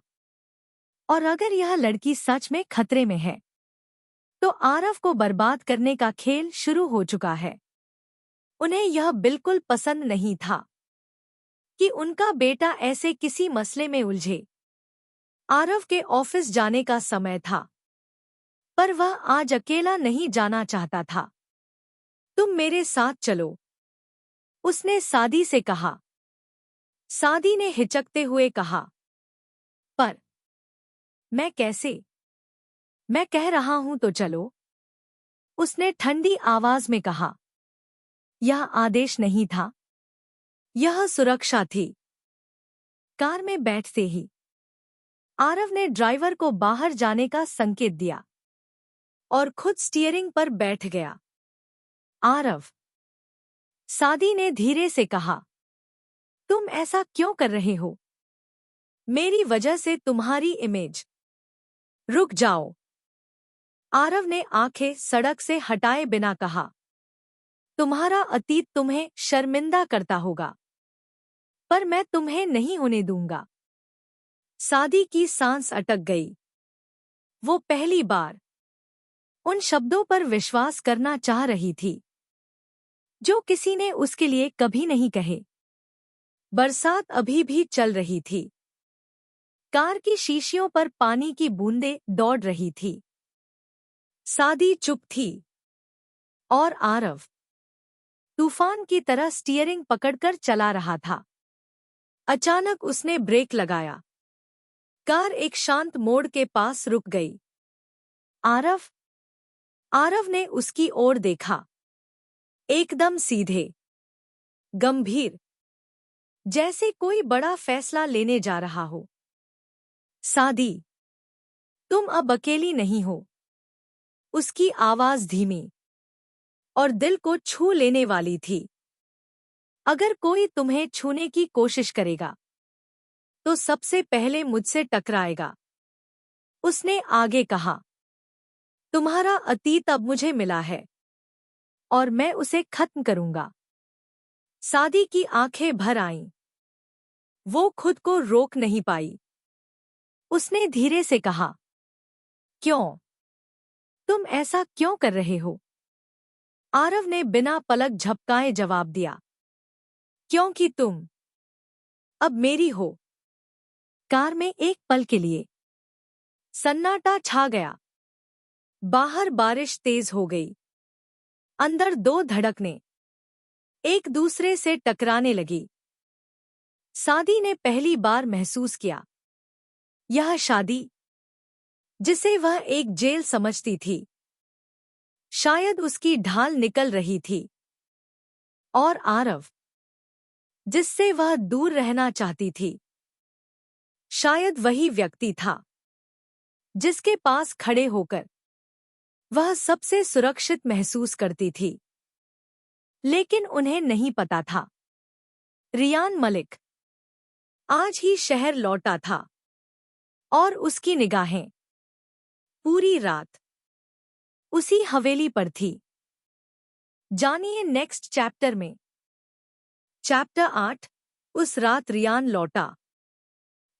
और अगर यह लड़की सच में खतरे में है तो आरव को बर्बाद करने का खेल शुरू हो चुका है। उन्हें यह बिल्कुल पसंद नहीं था कि उनका बेटा ऐसे किसी मसले में उलझे। आरव के ऑफिस जाने का समय था, पर वह आज अकेला नहीं जाना चाहता था। तुम मेरे साथ चलो, उसने सादी से कहा। सादी ने हिचकते हुए कहा, पर मैं कैसे? मैं कह रहा हूं तो चलो, उसने ठंडी आवाज में कहा। यह आदेश नहीं था, यह सुरक्षा थी। कार में बैठते ही आरव ने ड्राइवर को बाहर जाने का संकेत दिया और खुद स्टीयरिंग पर बैठ गया। आरव, सादी ने धीरे से कहा, तुम ऐसा क्यों कर रहे हो? मेरी वजह से तुम्हारी इमेज। रुक जाओ, आरव ने आंखें सड़क से हटाए बिना कहा। तुम्हारा अतीत तुम्हें शर्मिंदा करता होगा, पर मैं तुम्हें नहीं होने दूंगा। सादी की सांस अटक गई। वो पहली बार उन शब्दों पर विश्वास करना चाह रही थी जो किसी ने उसके लिए कभी नहीं कहे। बरसात अभी भी चल रही थी। कार की शीशियों पर पानी की बूंदें दौड़ रही थी। सादी चुप थी और आरव तूफान की तरह स्टीयरिंग पकड़कर चला रहा था। अचानक उसने ब्रेक लगाया। कार एक शांत मोड़ के पास रुक गई। आरव, आरव ने उसकी ओर देखा, एकदम सीधे, गंभीर, जैसे कोई बड़ा फैसला लेने जा रहा हो। सादी, तुम अब अकेली नहीं हो। उसकी आवाज धीमी और दिल को छू लेने वाली थी। अगर कोई तुम्हें छूने की कोशिश करेगा तो सबसे पहले मुझसे टकराएगा। उसने आगे कहा, तुम्हारा अतीत अब मुझे मिला है और मैं उसे खत्म करूंगा। सादी की आंखें भर आईं। वो खुद को रोक नहीं पाई। उसने धीरे से कहा, क्यों? तुम ऐसा क्यों कर रहे हो? आरव ने बिना पलक झपकाए जवाब दिया, क्योंकि तुम अब मेरी हो। कार में एक पल के लिए सन्नाटा छा गया। बाहर बारिश तेज हो गई। अंदर दो धड़कनें एक दूसरे से टकराने लगी। सादी ने पहली बार महसूस किया, यह शादी, जिसे वह एक जेल समझती थी, शायद उसकी ढाल निकल रही थी। और आरव, जिससे वह दूर रहना चाहती थी, शायद वही व्यक्ति था जिसके पास खड़े होकर वह सबसे सुरक्षित महसूस करती थी। लेकिन उन्हें नहीं पता था, रियान मलिक आज ही शहर लौटा था और उसकी निगाहें पूरी रात उसी हवेली पर थी। जानिए नेक्स्ट चैप्टर में। चैप्टर 8। उस रात रियान लौटा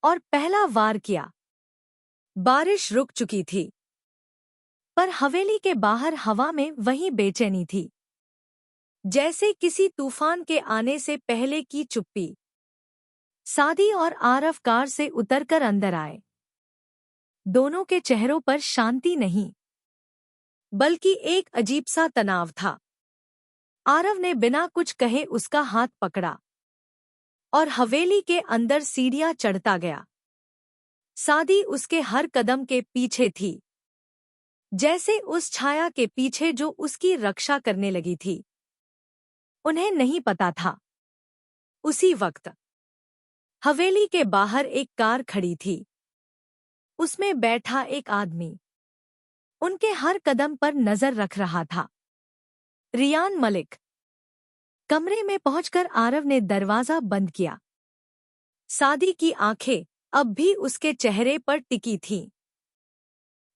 और पहला वार किया। बारिश रुक चुकी थी, पर हवेली के बाहर हवा में वही बेचैनी थी, जैसे किसी तूफान के आने से पहले की चुप्पी। सादी और आरव कार से उतरकर अंदर आए। दोनों के चेहरों पर शांति नहीं, बल्कि एक अजीब सा तनाव था। आरव ने बिना कुछ कहे उसका हाथ पकड़ा और हवेली के अंदर सीढ़ियां चढ़ता गया। सादी उसके हर कदम के पीछे थी, जैसे उस छाया के पीछे जो उसकी रक्षा करने लगी थी। उन्हें नहीं पता था, उसी वक्त हवेली के बाहर एक कार खड़ी थी। उसमें बैठा एक आदमी उनके हर कदम पर नजर रख रहा था। रियान मलिक। कमरे में पहुंचकर आरव ने दरवाजा बंद किया। सादी की आंखें अब भी उसके चेहरे पर टिकी थीं।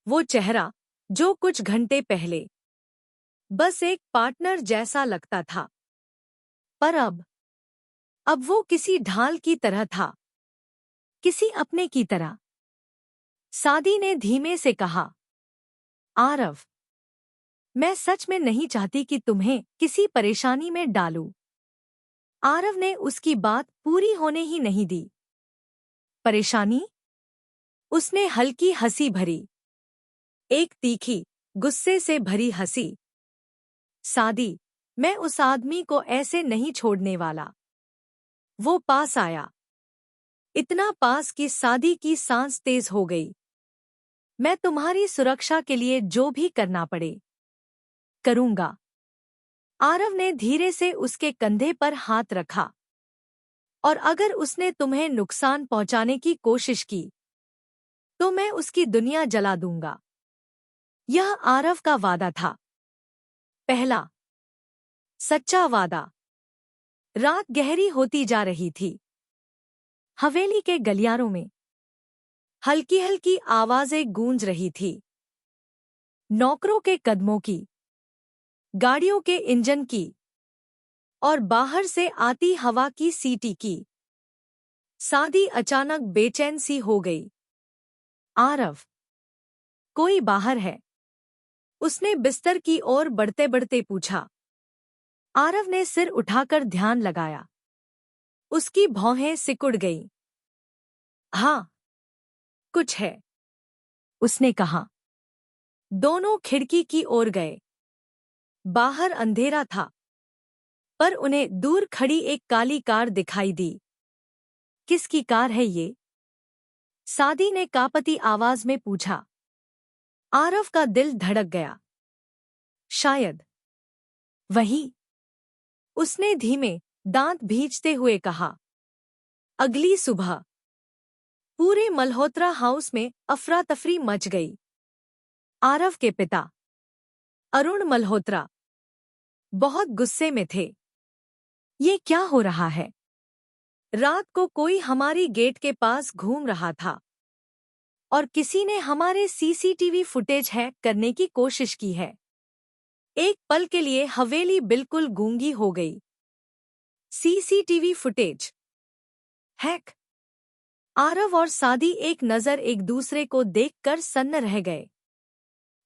वो चेहरा जो कुछ घंटे पहले बस एक पार्टनर जैसा लगता था, पर अब वो किसी ढाल की तरह था, किसी अपने की तरह। सादी ने धीमे से कहा, आरव, मैं सच में नहीं चाहती कि तुम्हें किसी परेशानी में डालूं। आरव ने उसकी बात पूरी होने ही नहीं दी। परेशानी? उसने हल्की हंसी भरी, एक तीखी, गुस्से से भरी हंसी। सादी, मैं उस आदमी को ऐसे नहीं छोड़ने वाला। वो पास आया, इतना पास कि सादी की सांस तेज हो गई। मैं तुम्हारी सुरक्षा के लिए जो भी करना पड़े करूंगा। आरव ने धीरे से उसके कंधे पर हाथ रखा। और अगर उसने तुम्हें नुकसान पहुंचाने की कोशिश की तो मैं उसकी दुनिया जला दूंगा। यह आरव का वादा था, पहला सच्चा वादा। रात गहरी होती जा रही थी। हवेली के गलियारों में हल्की हल्की आवाजें गूंज रही थी, नौकरों के कदमों की, गाड़ियों के इंजन की और बाहर से आती हवा की सीटी की। सादी अचानक बेचैन सी हो गई। आरव, कोई बाहर है? उसने बिस्तर की ओर बढ़ते बढ़ते पूछा। आरव ने सिर उठाकर ध्यान लगाया। उसकी भौहें सिकुड़ गईं। हाँ, कुछ है, उसने कहा। दोनों खिड़की की ओर गए। बाहर अंधेरा था, पर उन्हें दूर खड़ी एक काली कार दिखाई दी। किसकी कार है ये? सादी ने कांपती आवाज में पूछा। आरव का दिल धड़क गया। शायद वही, उसने धीमे दांत भींचते हुए कहा। अगली सुबह पूरे मल्होत्रा हाउस में अफरा तफरी मच गई। आरव के पिता अरुण मल्होत्रा बहुत गुस्से में थे। ये क्या हो रहा है? रात को कोई हमारी गेट के पास घूम रहा था और किसी ने हमारे सीसीटीवी फुटेज हैक करने की कोशिश की है। एक पल के लिए हवेली बिल्कुल गूंगी हो गई। CCTV footage hack. आरव और सादी एक नजर एक दूसरे को देखकर सन्न रह गए।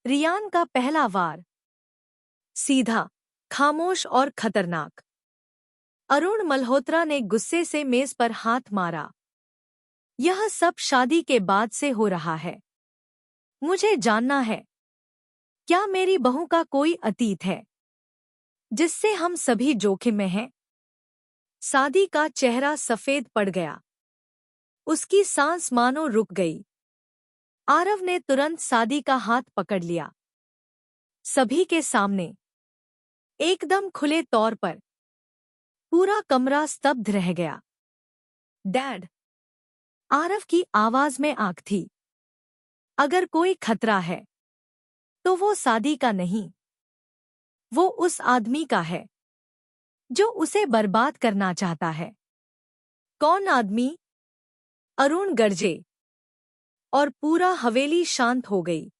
रियान का पहला वार सीधा, खामोश और खतरनाक। अरुण मल्होत्रा ने गुस्से से मेज पर हाथ मारा। यह सब शादी के बाद से हो रहा है। मुझे जानना है, क्या मेरी बहू का कोई अतीत है जिससे हम सभी जोखिम में हैं? सादी का चेहरा सफेद पड़ गया। उसकी सांस मानो रुक गई। आरव ने तुरंत सादी का हाथ पकड़ लिया। सभी के सामने, एकदम खुले तौर पर। पूरा कमरा स्तब्ध रह गया। डैड, आरव की आवाज में आग थी। अगर कोई खतरा है तो वो सादी का नहीं, वो उस आदमी का है जो उसे बर्बाद करना चाहता है। कौन आदमी? अरुण गरजे और पूरा हवेली शांत हो गई।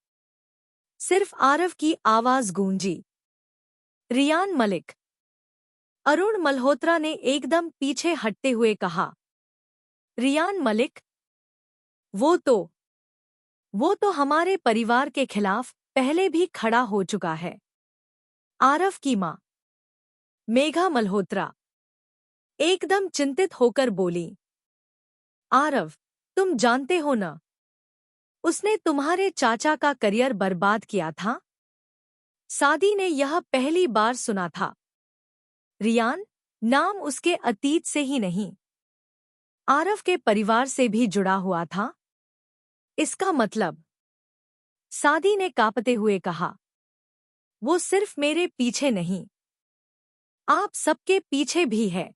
सिर्फ आरव की आवाज गूंजी। रियान मलिक। अरुण मल्होत्रा ने एकदम पीछे हटते हुए कहा। रियान मलिक? वो तो हमारे परिवार के खिलाफ पहले भी खड़ा हो चुका है। आरव की मां मेघा मल्होत्रा एकदम चिंतित होकर बोली। आरव, तुम जानते हो ना, उसने तुम्हारे चाचा का करियर बर्बाद किया था। सादी ने यह पहली बार सुना था। रियान, नाम उसके अतीत से ही नहीं, आरव के परिवार से भी जुड़ा हुआ था। इसका मतलब? सादी ने कांपते हुए कहा। वो सिर्फ मेरे पीछे नहीं, आप सबके पीछे भी है।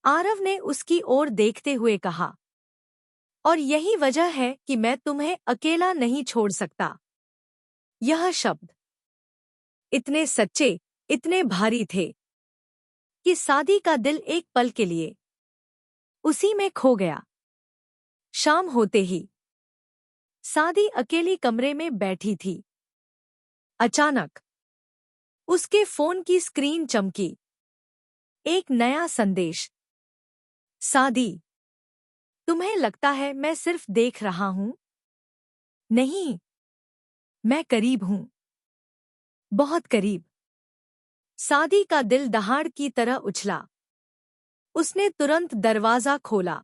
आरव ने उसकी ओर देखते हुए कहा। और यही वजह है कि मैं तुम्हें अकेला नहीं छोड़ सकता। यह शब्द इतने सच्चे, इतने भारी थे कि सादी का दिल एक पल के लिए उसी में खो गया। शाम होते ही सादी अकेली कमरे में बैठी थी। अचानक उसके फोन की स्क्रीन चमकी। एक नया संदेश। सादी, तुम्हें लगता है मैं सिर्फ देख रहा हूं? नहीं, मैं करीब हूं, बहुत करीब। सादी का दिल दहाड़ की तरह उछला। उसने तुरंत दरवाजा खोला।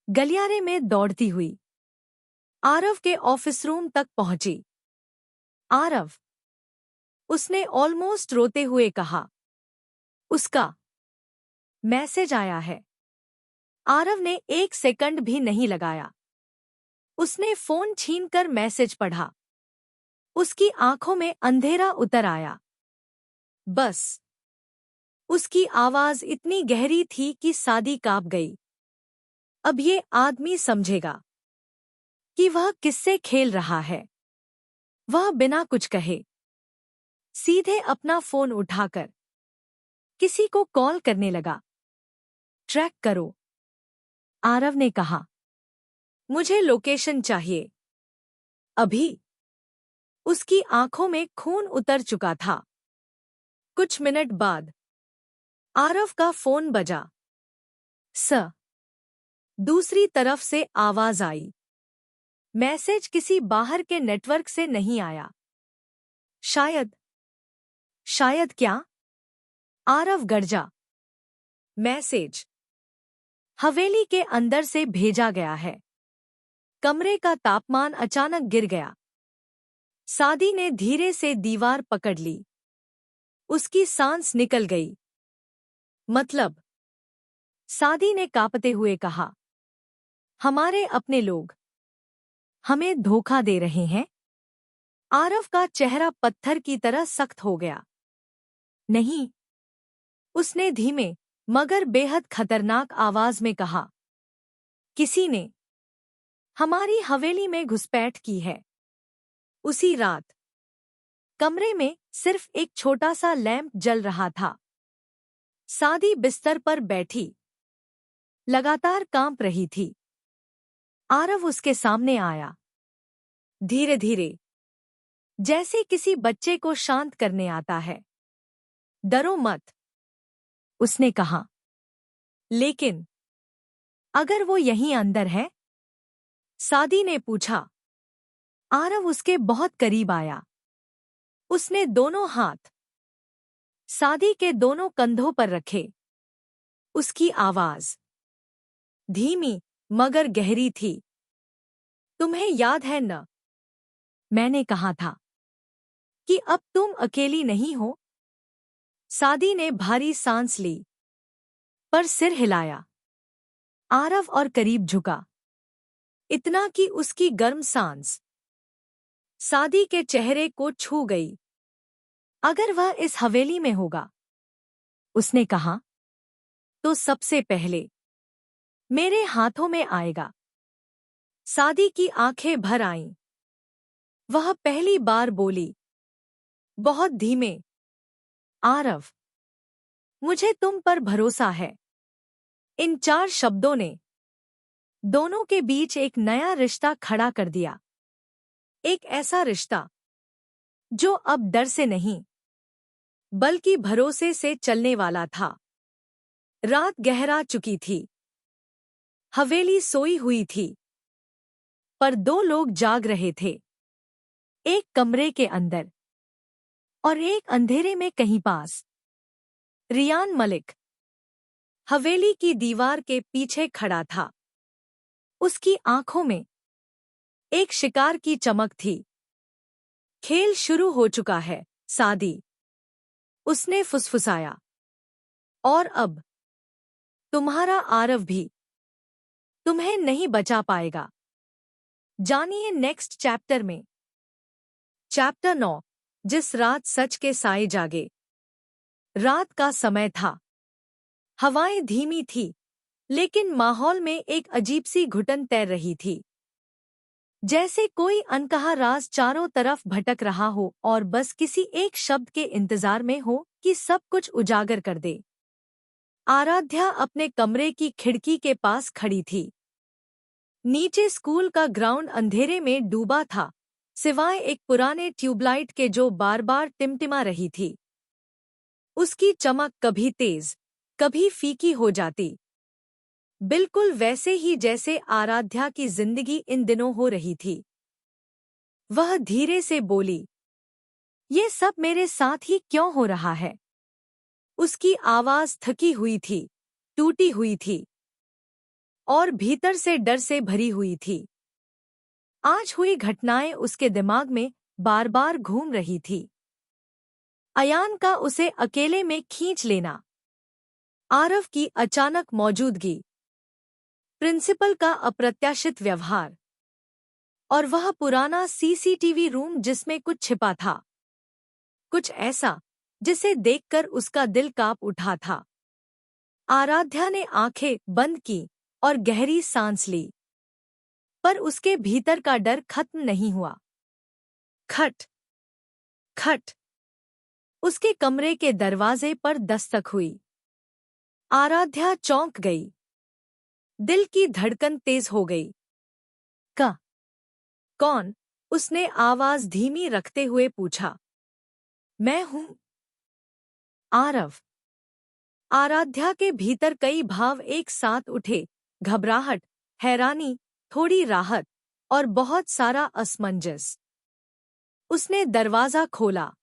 गलियारे में दौड़ती हुई आरव के ऑफिस रूम तक पहुंची। आरव, उसने ऑलमोस्ट रोते हुए कहा। उसका मैसेज आया है। आरव ने एक सेकंड भी नहीं लगाया। उसने फोन छीनकर मैसेज पढ़ा। उसकी आंखों में अंधेरा उतर आया। बस। उसकी आवाज इतनी गहरी थी कि सादी कांप गई। अब ये आदमी समझेगा कि वह किससे खेल रहा है। वह बिना कुछ कहे सीधे अपना फोन उठाकर किसी को कॉल करने लगा। ट्रैक करो, आरव ने कहा। मुझे लोकेशन चाहिए, अभी। उसकी आंखों में खून उतर चुका था। कुछ मिनट बाद आरव का फोन बजा। दूसरी तरफ से आवाज आई। मैसेज किसी बाहर के नेटवर्क से नहीं आया। शायद क्या? आरव गरजा। मैसेज हवेली के अंदर से भेजा गया है। कमरे का तापमान अचानक गिर गया। सादी ने धीरे से दीवार पकड़ ली। उसकी सांस निकल गई। मतलब? सादी ने कांपते हुए कहा। हमारे अपने लोग हमें धोखा दे रहे हैं। आरव का चेहरा पत्थर की तरह सख्त हो गया। नहीं, उसने धीमे मगर बेहद खतरनाक आवाज में कहा। किसी ने हमारी हवेली में घुसपैठ की है। उसी रात कमरे में सिर्फ एक छोटा सा लैंप जल रहा था। सादी बिस्तर पर बैठी लगातार कांप रही थी। आरव उसके सामने आया, धीरे धीरे, जैसे किसी बच्चे को शांत करने आता है। डरो मत, उसने कहा। लेकिन अगर वो यहीं अंदर है? सादी ने पूछा। आरव उसके बहुत करीब आया। उसने दोनों हाथ सादी के दोनों कंधों पर रखे। उसकी आवाज धीमी मगर गहरी थी। तुम्हें याद है न, मैंने कहा था कि अब तुम अकेली नहीं हो? सादी ने भारी सांस ली, पर सिर हिलाया। आरव और करीब झुका, इतना कि उसकी गर्म सांस सादी के चेहरे को छू गई। अगर वह इस हवेली में होगा, उसने कहा, तो सबसे पहले मेरे हाथों में आएगा। सादी की आंखें भर आईं। वह पहली बार बोली, बहुत धीमे, आरव, मुझे तुम पर भरोसा है। इन 4 शब्दों ने दोनों के बीच एक नया रिश्ता खड़ा कर दिया। एक ऐसा रिश्ता जो अब डर से नहीं, बल्कि भरोसे से चलने वाला था। रात गहरा चुकी थी। हवेली सोई हुई थी, पर 2 लोग जाग रहे थे। एक कमरे के अंदर और एक अंधेरे में कहीं पास। रियान मलिक हवेली की दीवार के पीछे खड़ा था। उसकी आंखों में एक शिकार की चमक थी। खेल शुरू हो चुका है, सादी, उसने फुसफुसाया। और अब तुम्हारा आरव भी तुम्हें नहीं बचा पाएगा। जानिए नेक्स्ट चैप्टर में। चैप्टर 9, जिस रात सच के साए जागे। रात का समय था। हवाएं धीमी थी, लेकिन माहौल में एक अजीब सी घुटन तैर रही थी। जैसे कोई अनकहा राज चारों तरफ भटक रहा हो और बस किसी एक शब्द के इंतजार में हो कि सब कुछ उजागर कर दे। आराध्या अपने कमरे की खिड़की के पास खड़ी थी। नीचे स्कूल का ग्राउंड अंधेरे में डूबा था, सिवाय एक पुराने ट्यूबलाइट के जो बार-बार टिमटिमा रही थी। उसकी चमक कभी तेज, कभी फीकी हो जाती। बिल्कुल वैसे ही जैसे आराध्या की जिंदगी इन दिनों हो रही थी। वह धीरे से बोली, ये सब मेरे साथ ही क्यों हो रहा है? उसकी आवाज थकी हुई थी, टूटी हुई थी और भीतर से डर से भरी हुई थी। आज हुई घटनाएं उसके दिमाग में बार-बार घूम रही थी। अयान का उसे अकेले में खींच लेना, आरव की अचानक मौजूदगी, प्रिंसिपल का अप्रत्याशित व्यवहार और वह पुराना सीसीटीवी रूम जिसमें कुछ छिपा था। कुछ ऐसा जिसे देखकर उसका दिल कांप उठा था। आराध्या ने आंखें बंद की और गहरी सांस ली, पर उसके भीतर का डर खत्म नहीं हुआ। खट खट, उसके कमरे के दरवाजे पर दस्तक हुई। आराध्या चौंक गई। दिल की धड़कन तेज हो गई। कौन? उसने आवाज धीमी रखते हुए पूछा। मैं हूं, आरव। आराध्या के भीतर कई भाव एक साथ उठे, घबराहट, हैरानी, थोड़ी राहत और बहुत सारा असमंजस। उसने दरवाजा खोला।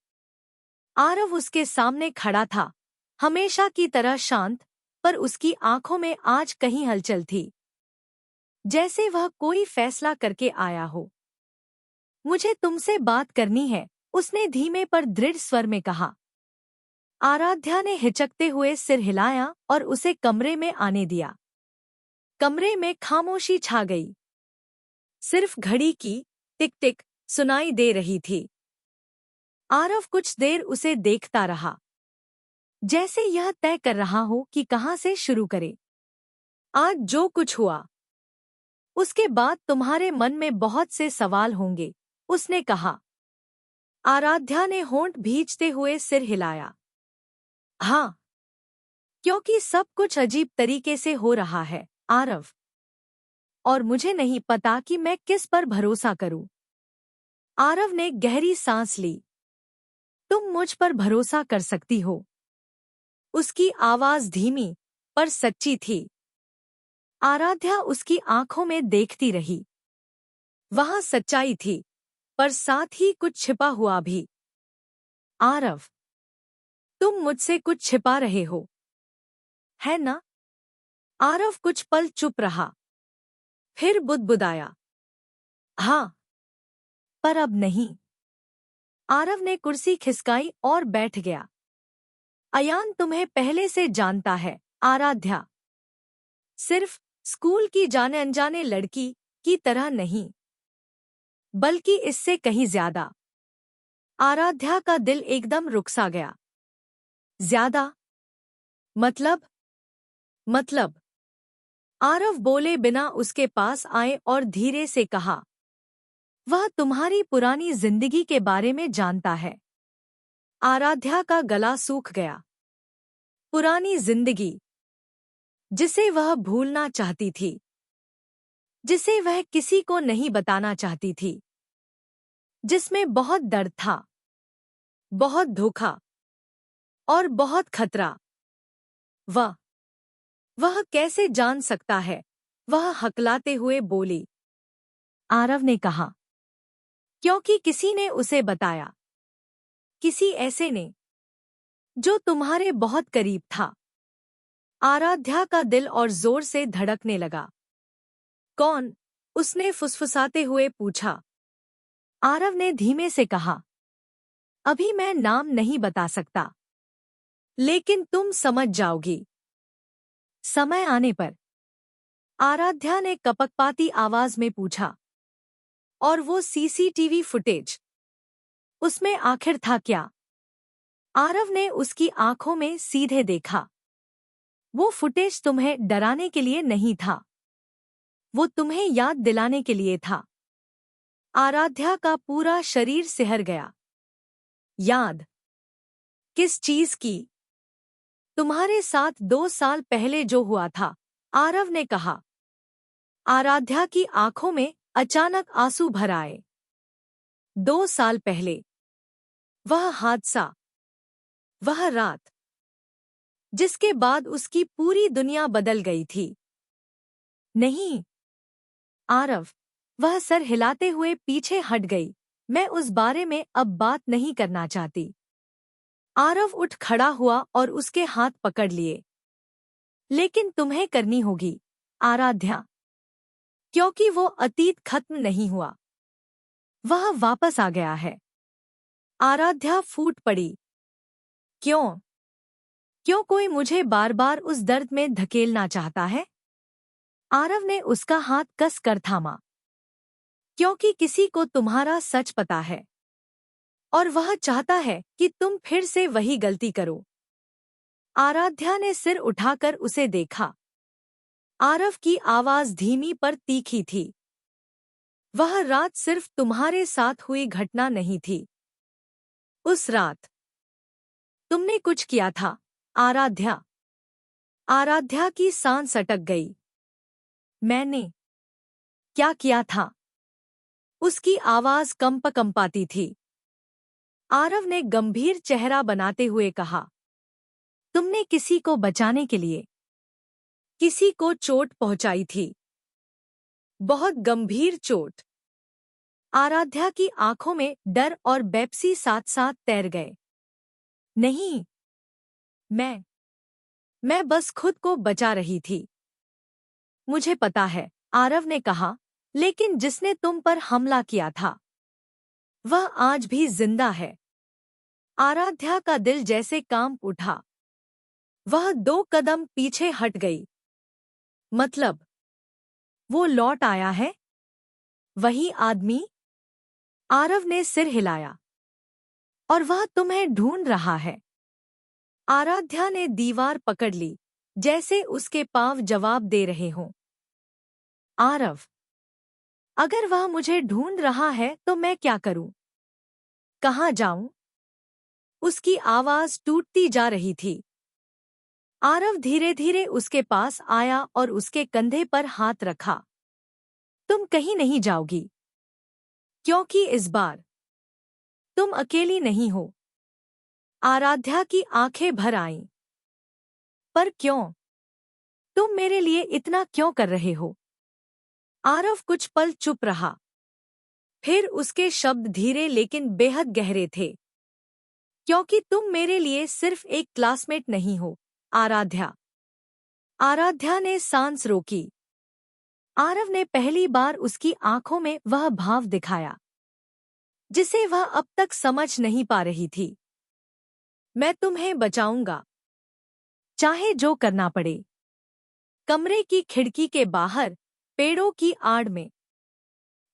आरव उसके सामने खड़ा था, हमेशा की तरह शांत, पर उसकी आंखों में आज कहीं हलचल थी, जैसे वह कोई फैसला करके आया हो। मुझे तुमसे बात करनी है, उसने धीमे पर दृढ़ स्वर में कहा। आराध्या ने हिचकते हुए सिर हिलाया और उसे कमरे में आने दिया। कमरे में खामोशी छा गई। सिर्फ घड़ी की टिक टिक सुनाई दे रही थी। आरव कुछ देर उसे देखता रहा, जैसे यह तय कर रहा हो कि कहाँ से शुरू करे। आज जो कुछ हुआ, उसके बाद तुम्हारे मन में बहुत से सवाल होंगे, उसने कहा। आराध्या ने होंठ भींचते हुए सिर हिलाया। हाँ, क्योंकि सब कुछ अजीब तरीके से हो रहा है, आरव। और मुझे नहीं पता कि मैं किस पर भरोसा करूं। आरव ने गहरी सांस ली। तुम मुझ पर भरोसा कर सकती हो। उसकी आवाज धीमी पर सच्ची थी। आराध्या उसकी आंखों में देखती रही। वहां सच्चाई थी, पर साथ ही कुछ छिपा हुआ भी। आरव, तुम मुझसे कुछ छिपा रहे हो, है ना? आरव कुछ पल चुप रहा, फिर बुदबुदाया। हाँ, पर अब नहीं। आरव ने कुर्सी खिसकाई और बैठ गया। अयान तुम्हें पहले से जानता है, आराध्या। सिर्फ स्कूल की जाने अनजाने लड़की की तरह नहीं, बल्कि इससे कहीं ज्यादा। आराध्या का दिल एकदम रुक सा गया। ज्यादा? मतलब? आरव बोले बिना उसके पास आए और धीरे से कहा। वह तुम्हारी पुरानी जिंदगी के बारे में जानता है। आराध्या का गला सूख गया। पुरानी जिंदगी, जिसे वह भूलना चाहती थी, जिसे वह किसी को नहीं बताना चाहती थी, जिसमें बहुत दर्द था, बहुत धोखा और बहुत खतरा। वह कैसे जान सकता है? वह हकलाते हुए बोली। आरव ने कहा, क्योंकि किसी ने उसे बताया। किसी ऐसे ने, जो तुम्हारे बहुत करीब था। आराध्या का दिल और जोर से धड़कने लगा। कौन? उसने फुसफुसाते हुए पूछा। आरव ने धीमे से कहा, अभी मैं नाम नहीं बता सकता, लेकिन तुम समझ जाओगी समय आने पर। आराध्या ने कपकपाती आवाज में पूछा। और वो सीसीटीवी फुटेज, उसमें आखिर था क्या? आरव ने उसकी आंखों में सीधे देखा। वो फुटेज तुम्हें डराने के लिए नहीं था, वो तुम्हें याद दिलाने के लिए था। आराध्या का पूरा शरीर सिहर गया। याद? किस चीज की? तुम्हारे साथ 2 साल पहले जो हुआ था, आरव ने कहा। आराध्या की आंखों में अचानक आंसू भर आए। 2 साल पहले, वह हादसा, वह रात, जिसके बाद उसकी पूरी दुनिया बदल गई थी। नहीं, आरव, वह सर हिलाते हुए पीछे हट गई। मैं उस बारे में अब बात नहीं करना चाहती। आरव उठ खड़ा हुआ और उसके हाथ पकड़ लिए। लेकिन तुम्हें करनी होगी, आराध्या, क्योंकि वो अतीत खत्म नहीं हुआ, वह वापस आ गया है। आराध्या फूट पड़ी। क्यों? क्यों कोई मुझे बार बार उस दर्द में धकेलना चाहता है? आरव ने उसका हाथ कस कर थामा। क्योंकि किसी को तुम्हारा सच पता है, और वह चाहता है कि तुम फिर से वही गलती करो। आराध्या ने सिर उठाकर उसे देखा। आरव की आवाज धीमी पर तीखी थी। वह रात सिर्फ तुम्हारे साथ हुई घटना नहीं थी। उस रात तुमने कुछ किया था, आराध्या। आराध्या की सांस अटक गई। मैंने क्या किया था? उसकी आवाज कंपाती थी। आरव ने गंभीर चेहरा बनाते हुए कहा। तुमने किसी को बचाने के लिए किसी को चोट पहुंचाई थी, बहुत गंभीर चोट। आराध्या की आंखों में डर और बेपसी साथ साथ तैर गए। नहीं, मैं बस खुद को बचा रही थी। मुझे पता है, आरव ने कहा, लेकिन जिसने तुम पर हमला किया था, वह आज भी जिंदा है। आराध्या का दिल जैसे कांप उठा। वह 2 कदम पीछे हट गई। मतलब, वो लौट आया है? वही आदमी? आरव ने सिर हिलाया। और वह तुम्हें ढूंढ रहा है। आराध्या ने दीवार पकड़ ली, जैसे उसके पांव जवाब दे रहे हों। आरव, अगर वह मुझे ढूंढ रहा है तो मैं क्या करूं? कहाँ जाऊं? उसकी आवाज टूटती जा रही थी। आरव धीरे धीरे उसके पास आया और उसके कंधे पर हाथ रखा। तुम कहीं नहीं जाओगी, क्योंकि इस बार तुम अकेली नहीं हो। आराध्या की आंखें भर आईं। पर क्यों? तुम मेरे लिए इतना क्यों कर रहे हो? आरव कुछ पल चुप रहा। फिर उसके शब्द धीरे लेकिन बेहद गहरे थे। क्योंकि तुम मेरे लिए सिर्फ एक क्लासमेट नहीं हो, आराध्या। आराध्या ने सांस रोकी। आरव ने पहली बार उसकी आंखों में वह भाव दिखाया जिसे वह अब तक समझ नहीं पा रही थी। मैं तुम्हें बचाऊंगा, चाहे जो करना पड़े। कमरे की खिड़की के बाहर पेड़ों की आड़ में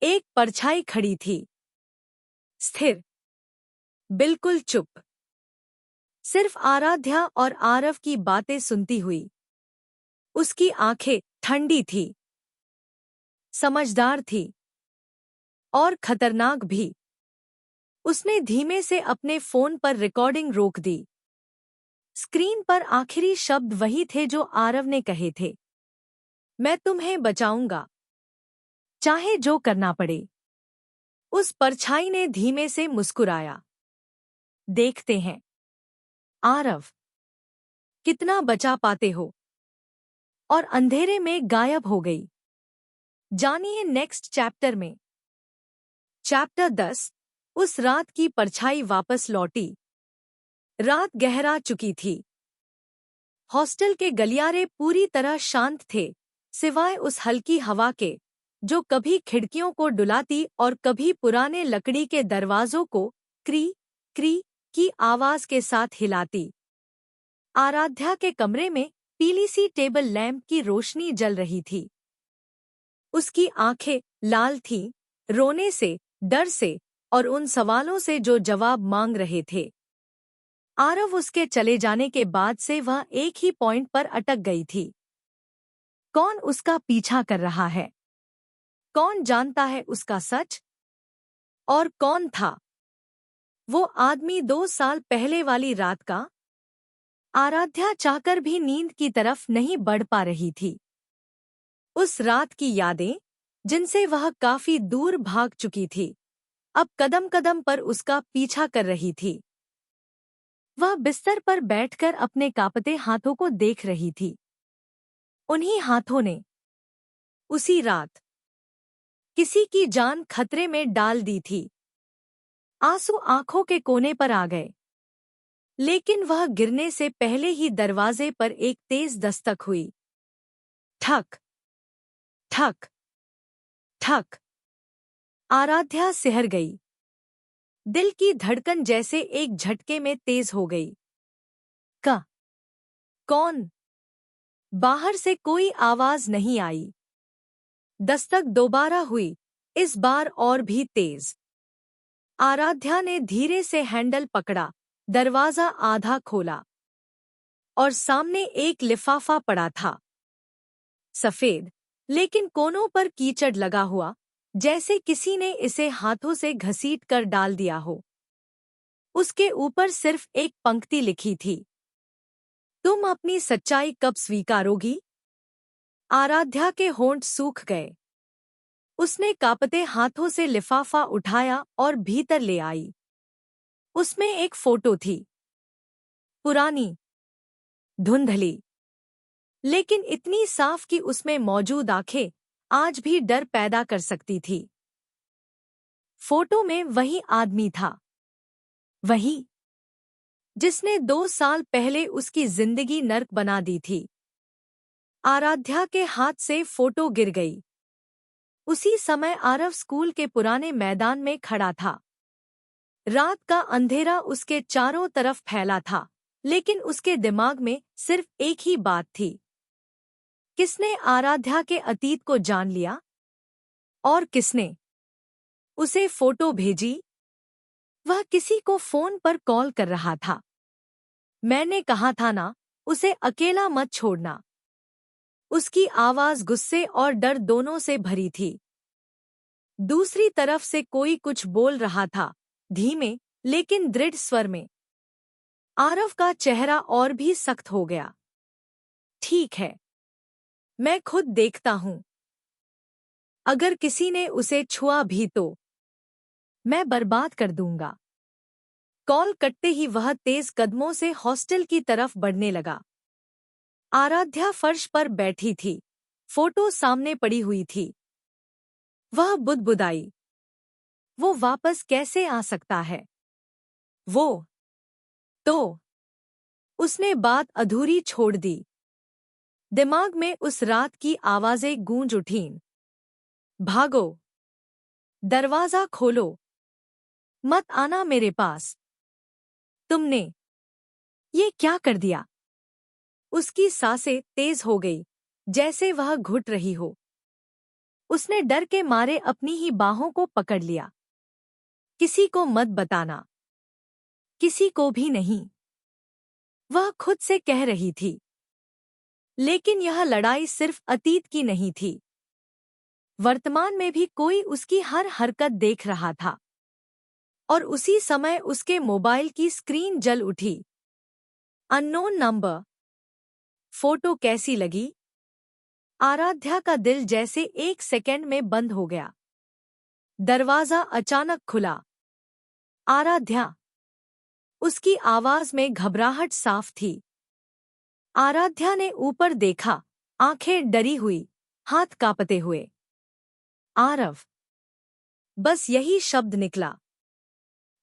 एक परछाई खड़ी थी, स्थिर, बिल्कुल चुप, सिर्फ आराध्या और आरव की बातें सुनती हुई। उसकी आंखें ठंडी थी, समझदार थी और खतरनाक भी। उसने धीमे से अपने फोन पर रिकॉर्डिंग रोक दी। स्क्रीन पर आखिरी शब्द वही थे जो आरव ने कहे थे, मैं तुम्हें बचाऊंगा, चाहे जो करना पड़े। उस परछाई ने धीमे से मुस्कुराया। देखते हैं, आरव, कितना बचा पाते हो। और अंधेरे में गायब हो गई। जानिए नेक्स्ट चैप्टर में। चैप्टर 10। उस रात की परछाई वापस लौटी। रात गहरा चुकी थी। हॉस्टल के गलियारे पूरी तरह शांत थे, सिवाय उस हल्की हवा के जो कभी खिड़कियों को डुलाती और कभी पुराने लकड़ी के दरवाजों को क्री क्री की आवाज के साथ हिलाती। आराध्या के कमरे में पीली सी टेबल लैंप की रोशनी जल रही थी। उसकी आंखें लाल थीं, रोने से, डर से और उन सवालों से जो जवाब मांग रहे थे। आरव उसके चले जाने के बाद से वह एक ही पॉइंट पर अटक गई थी। कौन उसका पीछा कर रहा है? कौन जानता है उसका सच? और कौन था वो आदमी 2 साल पहले वाली रात का? आराध्या चाहकर भी नींद की तरफ नहीं बढ़ पा रही थी। उस रात की यादें, जिनसे वह काफी दूर भाग चुकी थी, अब कदम कदम पर उसका पीछा कर रही थी। वह बिस्तर पर बैठकर अपने कांपते हाथों को देख रही थी। उन्हीं हाथों ने उसी रात किसी की जान खतरे में डाल दी थी। आंसू आंखों के कोने पर आ गए। लेकिन वह गिरने से पहले ही दरवाजे पर एक तेज दस्तक हुई। ठक ठक ठक। आराध्या सिहर गई। दिल की धड़कन जैसे एक झटके में तेज हो गई। कौन? बाहर से कोई आवाज नहीं आई। दस्तक दोबारा हुई, इस बार और भी तेज। आराध्या ने धीरे से हैंडल पकड़ा, दरवाजा आधा खोला और सामने एक लिफाफा पड़ा था। सफेद, लेकिन कोनों पर कीचड़ लगा हुआ, जैसे किसी ने इसे हाथों से घसीट कर डाल दिया हो। उसके ऊपर सिर्फ एक पंक्ति लिखी थी, तुम अपनी सच्चाई कब स्वीकारोगी? आराध्या के होंठ सूख गए। उसने कांपते हाथों से लिफाफा उठाया और भीतर ले आई। उसमें एक फोटो थी, पुरानी, धुंधली, लेकिन इतनी साफ कि उसमें मौजूद आंखें आज भी डर पैदा कर सकती थी। फोटो में वही आदमी था, वही जिसने 2 साल पहले उसकी जिंदगी नर्क बना दी थी। आराध्या के हाथ से फोटो गिर गई। उसी समय आरव स्कूल के पुराने मैदान में खड़ा था। रात का अंधेरा उसके चारों तरफ फैला था, लेकिन उसके दिमाग में सिर्फ एक ही बात थी, किसने आराध्या के अतीत को जान लिया? और किसने उसे फोटो भेजी? वह किसी को फोन पर कॉल कर रहा था। मैंने कहा था ना, उसे अकेला मत छोड़ना। उसकी आवाज गुस्से और डर दोनों से भरी थी। दूसरी तरफ से कोई कुछ बोल रहा था, धीमे लेकिन दृढ़ स्वर में। आरव का चेहरा और भी सख्त हो गया। ठीक है, मैं खुद देखता हूं। अगर किसी ने उसे छुआ भी तो मैं बर्बाद कर दूंगा। कॉल कटते ही वह तेज कदमों से हॉस्टल की तरफ बढ़ने लगा। आराध्या फर्श पर बैठी थी, फोटो सामने पड़ी हुई थी। वह बुदबुदाई, वो वापस कैसे आ सकता है? वो तो उसने बात अधूरी छोड़ दी। दिमाग में उस रात की आवाजें गूंज उठीं। भागो, दरवाजा खोलो, मत आना मेरे पास। तुमने ये क्या कर दिया? उसकी सांसें तेज हो गई, जैसे वह घुट रही हो। उसने डर के मारे अपनी ही बाहों को पकड़ लिया। किसी को मत बताना, किसी को भी नहीं, वह खुद से कह रही थी। लेकिन यह लड़ाई सिर्फ अतीत की नहीं थी। वर्तमान में भी कोई उसकी हर हरकत देख रहा था। और उसी समय उसके मोबाइल की स्क्रीन जल उठी। Unknown number. फोटो कैसी लगी? आराध्या का दिल जैसे एक सेकंड में बंद हो गया। दरवाजा अचानक खुला। आराध्या। उसकी आवाज में घबराहट साफ थी। आराध्या ने ऊपर देखा, आंखें डरी हुई, हाथ कांपते हुए। आरव। बस यही शब्द निकला।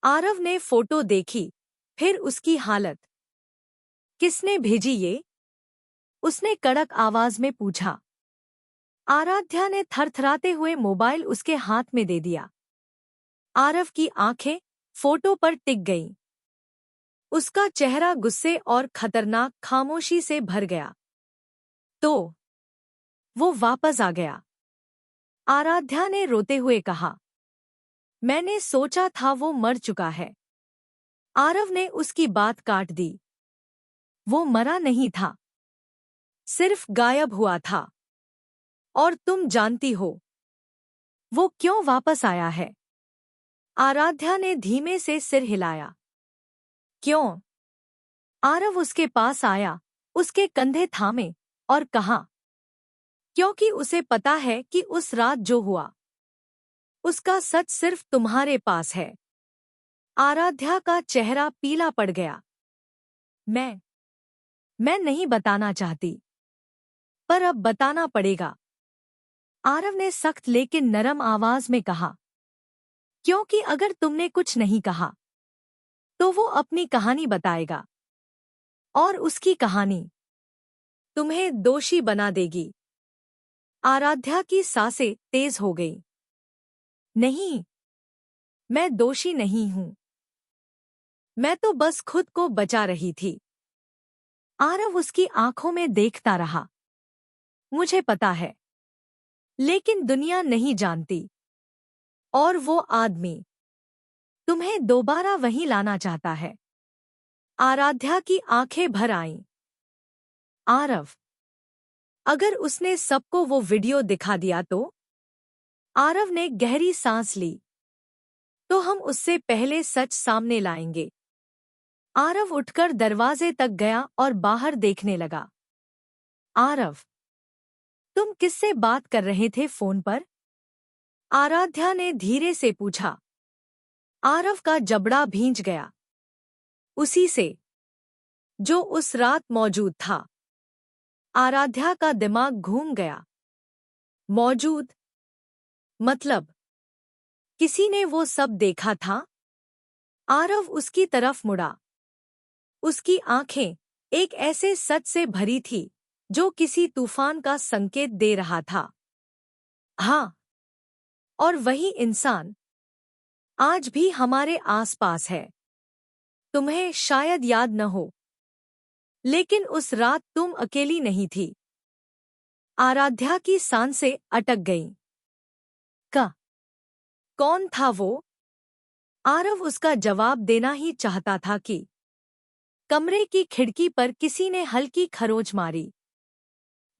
आरव ने फोटो देखी, फिर उसकी हालत। किसने भेजी ये? उसने कड़क आवाज में पूछा। आराध्या ने थरथराते हुए मोबाइल उसके हाथ में दे दिया। आरव की आंखें फोटो पर टिक गईं। उसका चेहरा गुस्से और खतरनाक खामोशी से भर गया। तो वो वापस आ गया। आराध्या ने रोते हुए कहा। मैंने सोचा था वो मर चुका है। आरव ने उसकी बात काट दी। वो मरा नहीं था, सिर्फ गायब हुआ था। और तुम जानती हो वो क्यों वापस आया है? आराध्या ने धीमे से सिर हिलाया। क्यों? आरव उसके पास आया, उसके कंधे थामे और कहा। क्योंकि उसे पता है कि उस रात जो हुआ, उसका सच सिर्फ तुम्हारे पास है। आराध्या का चेहरा पीला पड़ गया। मैं नहीं बताना चाहती, पर अब बताना पड़ेगा। आरव ने सख्त लेकिन नरम आवाज में कहा। क्योंकि अगर तुमने कुछ नहीं कहा, तो वो अपनी कहानी बताएगा। और उसकी कहानी तुम्हें दोषी बना देगी। आराध्या की सांसें तेज हो गई। नहीं, मैं दोषी नहीं हूं। मैं तो बस खुद को बचा रही थी। आरव उसकी आंखों में देखता रहा। मुझे पता है, लेकिन दुनिया नहीं जानती। और वो आदमी तुम्हें दोबारा वहीं लाना चाहता है। आराध्या की आंखें भर आईं। आरव, अगर उसने सबको वो वीडियो दिखा दिया तो? आरव ने गहरी सांस ली। तो हम उससे पहले सच सामने लाएंगे। आरव उठकर दरवाजे तक गया और बाहर देखने लगा। आरव, तुम किससे बात कर रहे थे फोन पर? आराध्या ने धीरे से पूछा। आरव का जबड़ा भींच गया। उसी से, जो उस रात मौजूद था। आराध्या का दिमाग घूम गया। मौजूद? मतलब किसी ने वो सब देखा था? आरव उसकी तरफ मुड़ा। उसकी आंखें एक ऐसे सच से भरी थी जो किसी तूफान का संकेत दे रहा था। हाँ, और वही इंसान आज भी हमारे आसपास है। तुम्हें शायद याद न हो, लेकिन उस रात तुम अकेली नहीं थी। आराध्या की सांसें अटक गईं। कौन था वो? आरव उसका जवाब देना ही चाहता था कि कमरे की खिड़की पर किसी ने हल्की खरोंच मारी।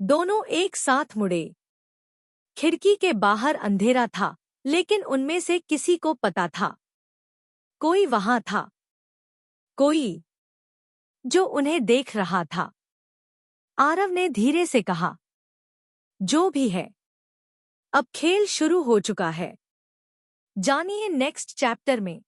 दोनों एक साथ मुड़े। खिड़की के बाहर अंधेरा था, लेकिन उनमें से किसी को पता था कोई वहां था, कोई जो उन्हें देख रहा था। आरव ने धीरे से कहा, जो भी है, अब खेल शुरू हो चुका है। जानिए नेक्स्ट चैप्टर में।